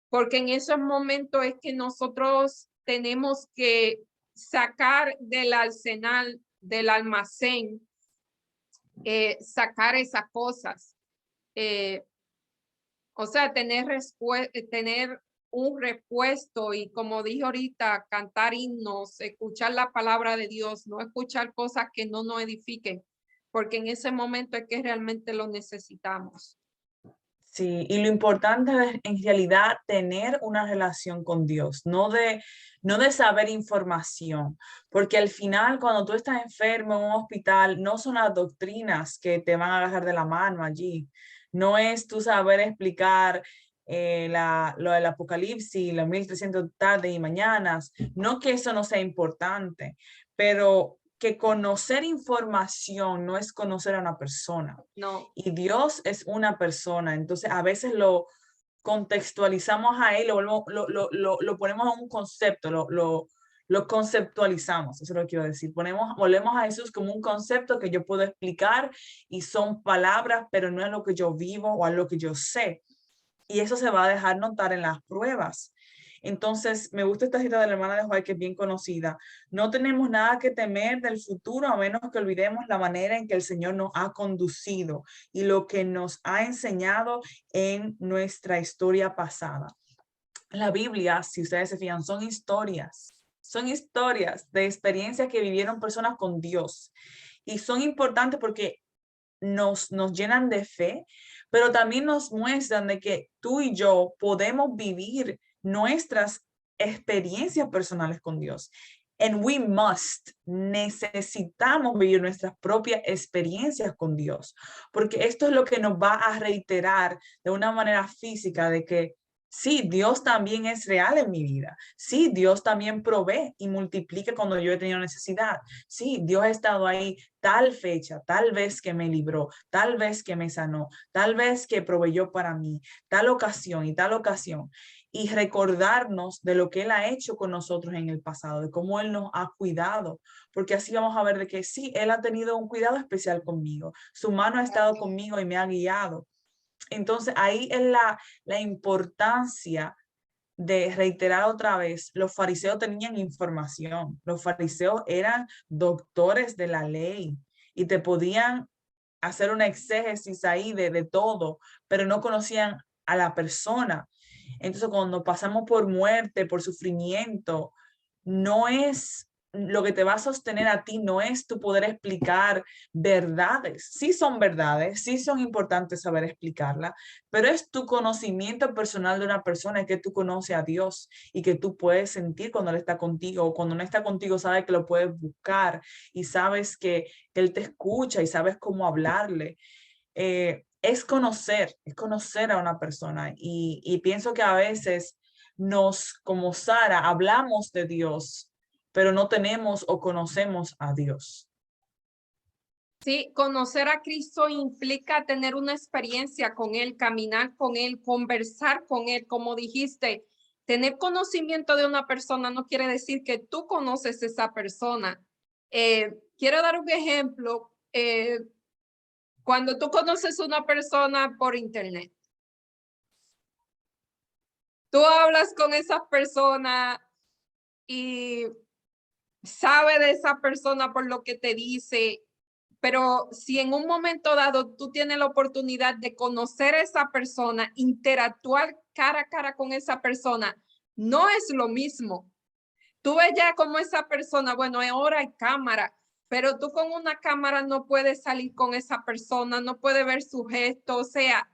porque en esos momentos es que nosotros tenemos que sacar del arsenal, del almacén, sacar esas cosas. O sea, tener un repuesto y como dije ahorita, cantar himnos, escuchar la palabra de Dios, no escuchar cosas que no nos edifiquen, porque en ese momento es que realmente lo necesitamos.
Sí, y lo importante es en realidad tener una relación con Dios, no de saber información, porque al final cuando tú estás enfermo en un hospital, no son las doctrinas que te van a agarrar de la mano allí, no es tú saber explicar lo del apocalipsis, los 1300 tardes y mañanas, no que eso no sea importante, pero que conocer información no es conocer a una persona.
No.
Y Dios es una persona, entonces a veces lo contextualizamos a él, lo ponemos en un concepto, lo conceptualizamos, eso es lo que quiero decir. Volvemos a Jesús como un concepto que yo puedo explicar y son palabras, pero no es lo que yo vivo o a lo que yo sé. Y eso se va a dejar notar en las pruebas. Entonces, me gusta esta cita de la hermana de White, que es bien conocida. No tenemos nada que temer del futuro, a menos que olvidemos la manera en que el Señor nos ha conducido y lo que nos ha enseñado en nuestra historia pasada. La Biblia, si ustedes se fijan, son historias de experiencias que vivieron personas con Dios. Y son importantes porque nos llenan de fe, pero también nos muestran de que tú y yo podemos vivir nuestras experiencias personales con Dios. And we necesitamos vivir nuestras propias experiencias con Dios, porque esto es lo que nos va a reiterar de una manera física de que sí, Dios también es real en mi vida. Sí, Dios también provee y multiplica cuando yo he tenido necesidad. Sí, Dios ha estado ahí tal fecha, tal vez que me libró, tal vez que me sanó, tal vez que proveyó para mí, tal ocasión y tal ocasión. Y recordarnos de lo que Él ha hecho con nosotros en el pasado, de cómo Él nos ha cuidado, porque así vamos a ver de que sí, Él ha tenido un cuidado especial conmigo. Su mano ha estado conmigo y me ha guiado. Entonces ahí es la importancia de reiterar otra vez, los fariseos tenían información, los fariseos eran doctores de la ley y te podían hacer una exégesis ahí de todo, pero no conocían a la persona. Entonces cuando pasamos por muerte, por sufrimiento, no es lo que te va a sostener a ti, no es tu poder explicar verdades. Sí son verdades, sí son importantes saber explicarlas, pero es tu conocimiento personal de una persona que tú conoces a Dios y que tú puedes sentir cuando Él está contigo, o cuando no está contigo, sabes que lo puedes buscar y sabes que Él te escucha y sabes cómo hablarle. Es conocer a una persona y pienso que a veces como Sara, hablamos de Dios, pero no tenemos o conocemos a Dios.
Sí, conocer a Cristo implica tener una experiencia con Él, caminar con Él, conversar con Él, como dijiste. Tener conocimiento de una persona no quiere decir que tú conoces a esa persona. Quiero dar un ejemplo. Cuando tú conoces a una persona por internet, tú hablas con esa persona y sabe de esa persona por lo que te dice, Pero si en un momento dado tú tienes la oportunidad de conocer a esa persona, interactuar cara a cara con esa persona, no es lo mismo. Tú ves ya como esa persona, bueno, ahora hay cámara, pero tú con una cámara no puedes salir con esa persona, no puedes ver su gesto. O sea,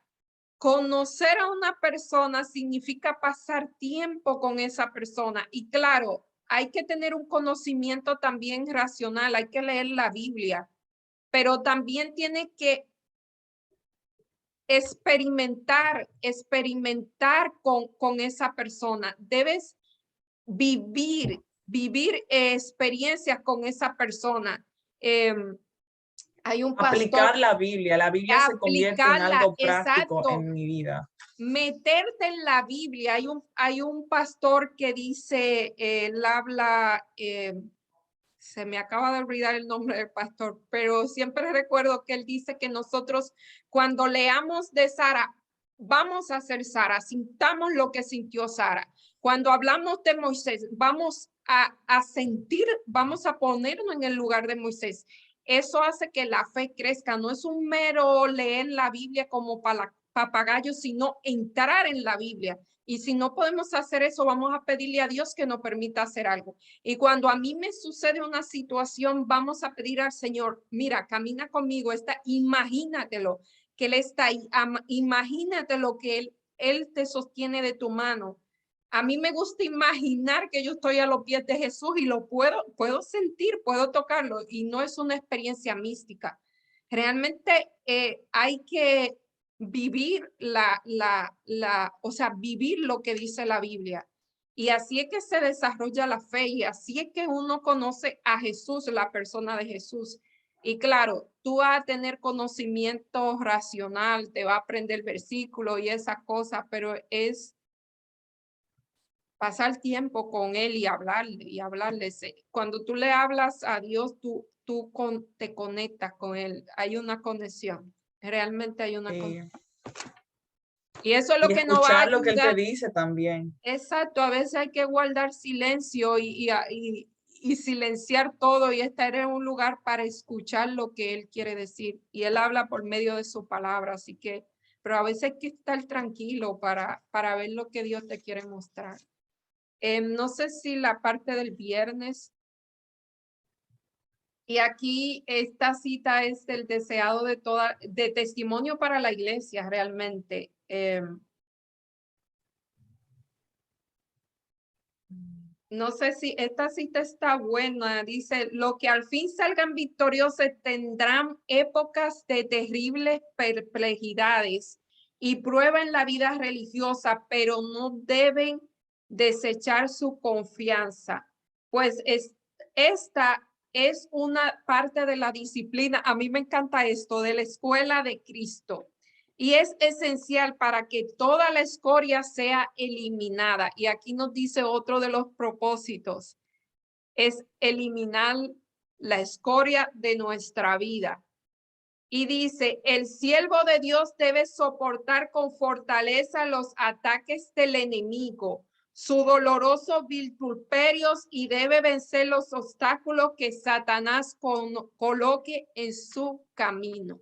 conocer a una persona significa pasar tiempo con esa persona. Y claro, hay que tener un conocimiento también racional, hay que leer la Biblia, pero también tiene que experimentar con esa persona. Debes vivir experiencias con esa persona. Hay un pastor,
Aplicar la Biblia se convierte en
aplicarla,
algo práctico
exacto,
en mi vida.
meterte en la Biblia. Hay un pastor que dice, él habla, se me acaba de olvidar el nombre del pastor, pero siempre recuerdo que él dice que nosotros cuando leamos de Sara, vamos a ser Sara, sintamos lo que sintió Sara. Cuando hablamos de Moisés, vamos a sentir, vamos a ponernos en el lugar de Moisés. Eso hace que la fe crezca. No es un mero leer la Biblia como para papagayos, sino entrar en la Biblia. Y si no podemos hacer eso, vamos a pedirle a Dios que nos permita hacer algo. Y cuando a mí me sucede una situación, vamos a pedir al Señor, mira, camina conmigo, imagínatelo, que Él está ahí, imagínate lo que él te sostiene de tu mano. A mí me gusta imaginar que yo estoy a los pies de Jesús y lo puedo sentir, puedo tocarlo, y no es una experiencia mística. Realmente hay que vivir o sea, vivir lo que dice la Biblia. Y así es que se desarrolla la fe y así es que uno conoce a Jesús, la persona de Jesús. Y claro, tú vas a tener conocimiento racional, te va a aprender el versículo y esa cosa, pero es pasar tiempo con él y hablarle. Cuando tú le hablas a Dios, te conectas con él. Hay una conexión, realmente hay una conexión. Y eso es lo
Y
que nos va a
escuchar lo que él te
ayudar.
dice también.
Exacto, a veces hay que guardar silencio y silenciar todo y estar en un lugar para escuchar lo que él quiere decir. Y él habla por medio de su palabra, así que, pero a veces hay que estar tranquilo para ver lo que Dios te quiere mostrar. No sé si la parte del viernes. Y aquí esta cita es el deseado de testimonio para la iglesia realmente. No sé si esta cita está buena. Dice, lo que al fin salgan victoriosos tendrán épocas de terribles perplejidades y prueba en la vida religiosa, pero no deben desechar su confianza. Pues esta es una parte de la disciplina. A mí me encanta esto de la escuela de Cristo. Y es esencial para que toda la escoria sea eliminada. Y aquí nos dice otro de los propósitos, es eliminar la escoria de nuestra vida. Y dice, el siervo de Dios debe soportar con fortaleza los ataques del enemigo, sus dolorosos vituperios, y debe vencer los obstáculos que Satanás coloque en su camino.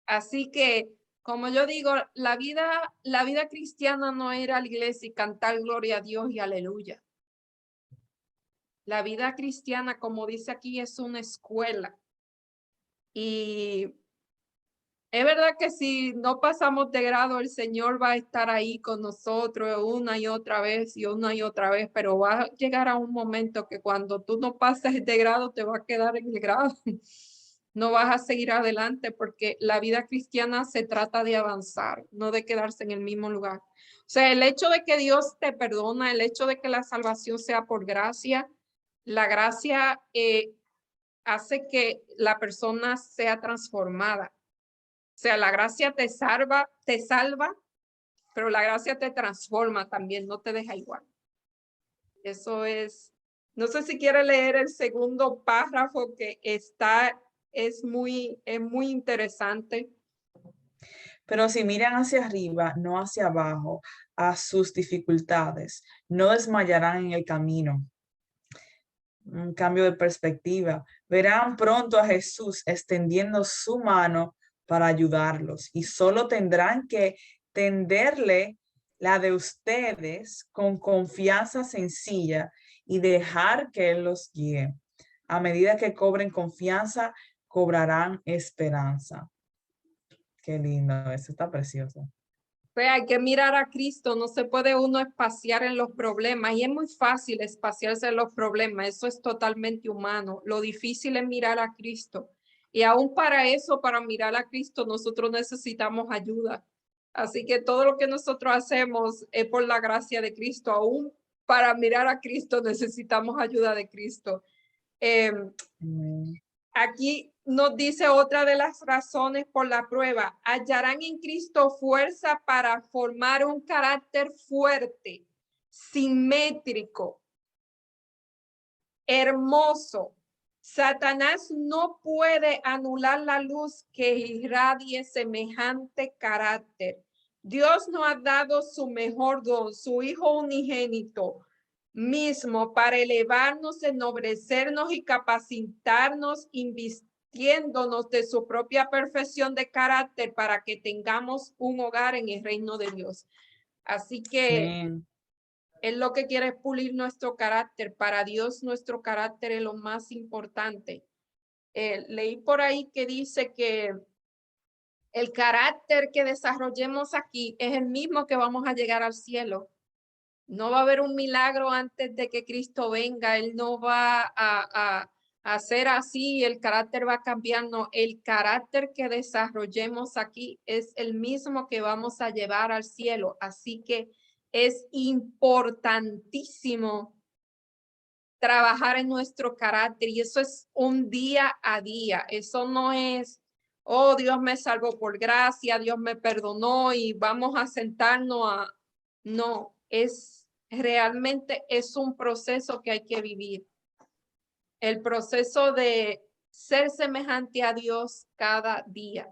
Así que, como yo digo, la vida cristiana no era a la iglesia y cantar gloria a Dios y aleluya. La vida cristiana, como dice aquí, es una escuela. Y es verdad que si no pasamos de grado, el Señor va a estar ahí con nosotros una y otra vez y una y otra vez, pero va a llegar a un momento que cuando tú no pases de grado, te va a quedar en el grado. No vas a seguir adelante porque la vida cristiana se trata de avanzar, no de quedarse en el mismo lugar. O sea, el hecho de que Dios te perdona, el hecho de que la salvación sea por gracia, la gracia hace que la persona sea transformada. O sea, la gracia te salva, pero la gracia te transforma también, no te deja igual. Eso es, no sé si quiere leer el segundo párrafo que es muy interesante.
Pero si miran hacia arriba, no hacia abajo, a sus dificultades, no desmayarán en el camino. un cambio de perspectiva. Verán pronto a Jesús extendiendo su mano para ayudarlos y solo tendrán que tenderle la de ustedes con confianza sencilla y dejar que Él los guíe. A medida que cobren confianza, cobrarán esperanza. Qué lindo, eso está precioso.
Pues hay que mirar a Cristo, no se puede uno espaciar en los problemas y es muy fácil espaciarse en los problemas, eso es totalmente humano. Lo difícil es mirar a Cristo y aún para eso, para mirar a Cristo, nosotros necesitamos ayuda. Así que todo lo que nosotros hacemos es por la gracia de Cristo, aún para mirar a Cristo necesitamos ayuda de Cristo. Aquí nos dice otra de las razones por la prueba. Hallarán en Cristo fuerza para formar un carácter fuerte, simétrico, hermoso. Satanás no puede anular la luz que irradie semejante carácter. Dios nos ha dado su mejor don, su Hijo unigénito mismo, para elevarnos, ennobrecernos y capacitarnos, invistiéndonos de su propia perfección de carácter para que tengamos un hogar en el reino de Dios. Así que
Amén.
Él lo que quiere es pulir nuestro carácter. Para Dios nuestro carácter es lo más importante. Leí por ahí que dice que el carácter que desarrollemos aquí es el mismo que vamos a llegar al cielo. No va a haber un milagro antes de que Cristo venga. Él no va a hacer así, el carácter va a cambiar. No, el carácter que desarrollemos aquí es el mismo que vamos a llevar al cielo. Así que es importantísimo trabajar en nuestro carácter y eso es un día a día. Eso no es, oh, Dios me salvó por gracia, Dios me perdonó y vamos a sentarnos a... No, realmente es un proceso que hay que vivir. El proceso de ser semejante a Dios cada día.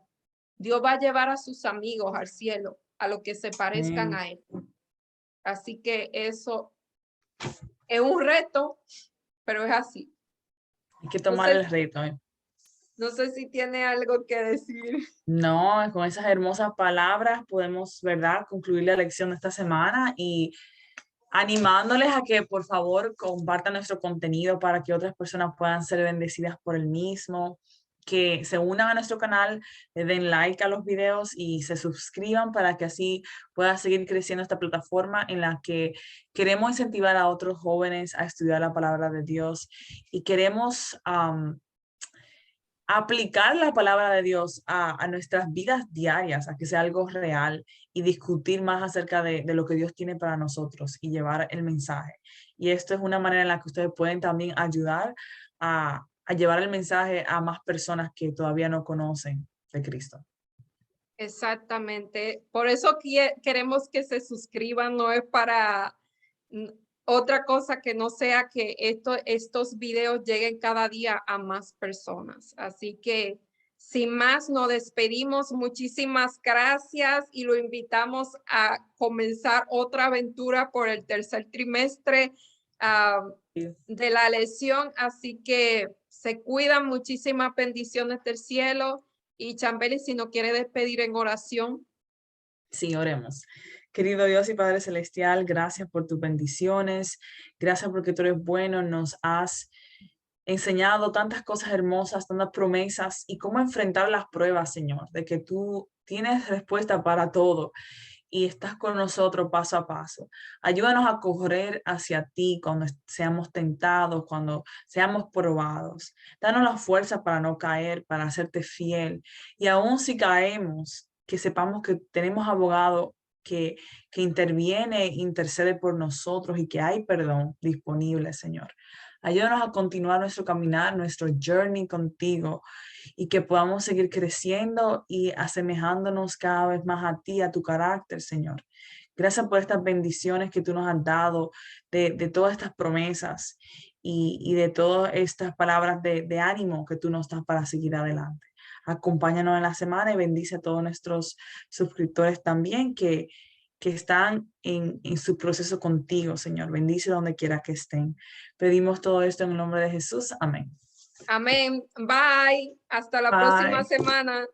Dios va a llevar a sus amigos al cielo, a los que se parezcan a Él. Así que eso es un reto, pero es así.
Hay que tomar el reto.
No sé si tiene algo que decir.
No, con esas hermosas palabras podemos, ¿verdad?, concluir la lección de esta semana y animándoles a que por favor compartan nuestro contenido para que otras personas puedan ser bendecidas por el mismo, que se unan a nuestro canal, le den like a los videos y se suscriban para que así pueda seguir creciendo esta plataforma en la que queremos incentivar a otros jóvenes a estudiar la palabra de Dios y queremos aplicar la palabra de Dios a nuestras vidas diarias, a que sea algo real y discutir más acerca de lo que Dios tiene para nosotros y llevar el mensaje. Y esto es una manera en la que ustedes pueden también ayudar a llevar el mensaje a más personas que todavía no conocen de Cristo.
Exactamente. Por eso queremos que se suscriban, no es para otra cosa que no sea que estos videos lleguen cada día a más personas. Así que, sin más, nos despedimos. Muchísimas gracias y lo invitamos a comenzar otra aventura por el tercer trimestre de la lección. Así que se cuidan, muchísimas bendiciones del cielo. Y Chambeli, si no quiere despedir en oración.
Sí, oremos. Querido Dios y Padre Celestial, gracias por tus bendiciones. Gracias porque tú eres bueno, nos has enseñado tantas cosas hermosas, tantas promesas y cómo enfrentar las pruebas, Señor, de que tú tienes respuesta para todo y estás con nosotros paso a paso. Ayúdanos a correr hacia ti cuando seamos tentados, cuando seamos probados. Danos la fuerza para no caer, para hacerte fiel. Y aun si caemos, que sepamos que tenemos abogado que interviene, intercede por nosotros y que hay perdón disponible, Señor. Ayúdanos a continuar nuestro caminar, nuestro journey contigo y que podamos seguir creciendo y asemejándonos cada vez más a ti, a tu carácter, Señor. Gracias por estas bendiciones que tú nos has dado, de todas estas promesas y de todas estas palabras de ánimo que tú nos das para seguir adelante. Acompáñanos en la semana y bendice a todos nuestros suscriptores también, que que están en su proceso contigo, Señor. Bendice donde quiera que estén. Pedimos todo esto en el nombre de Jesús. Amén.
Amén. Bye. Hasta la próxima
Bye.
semana.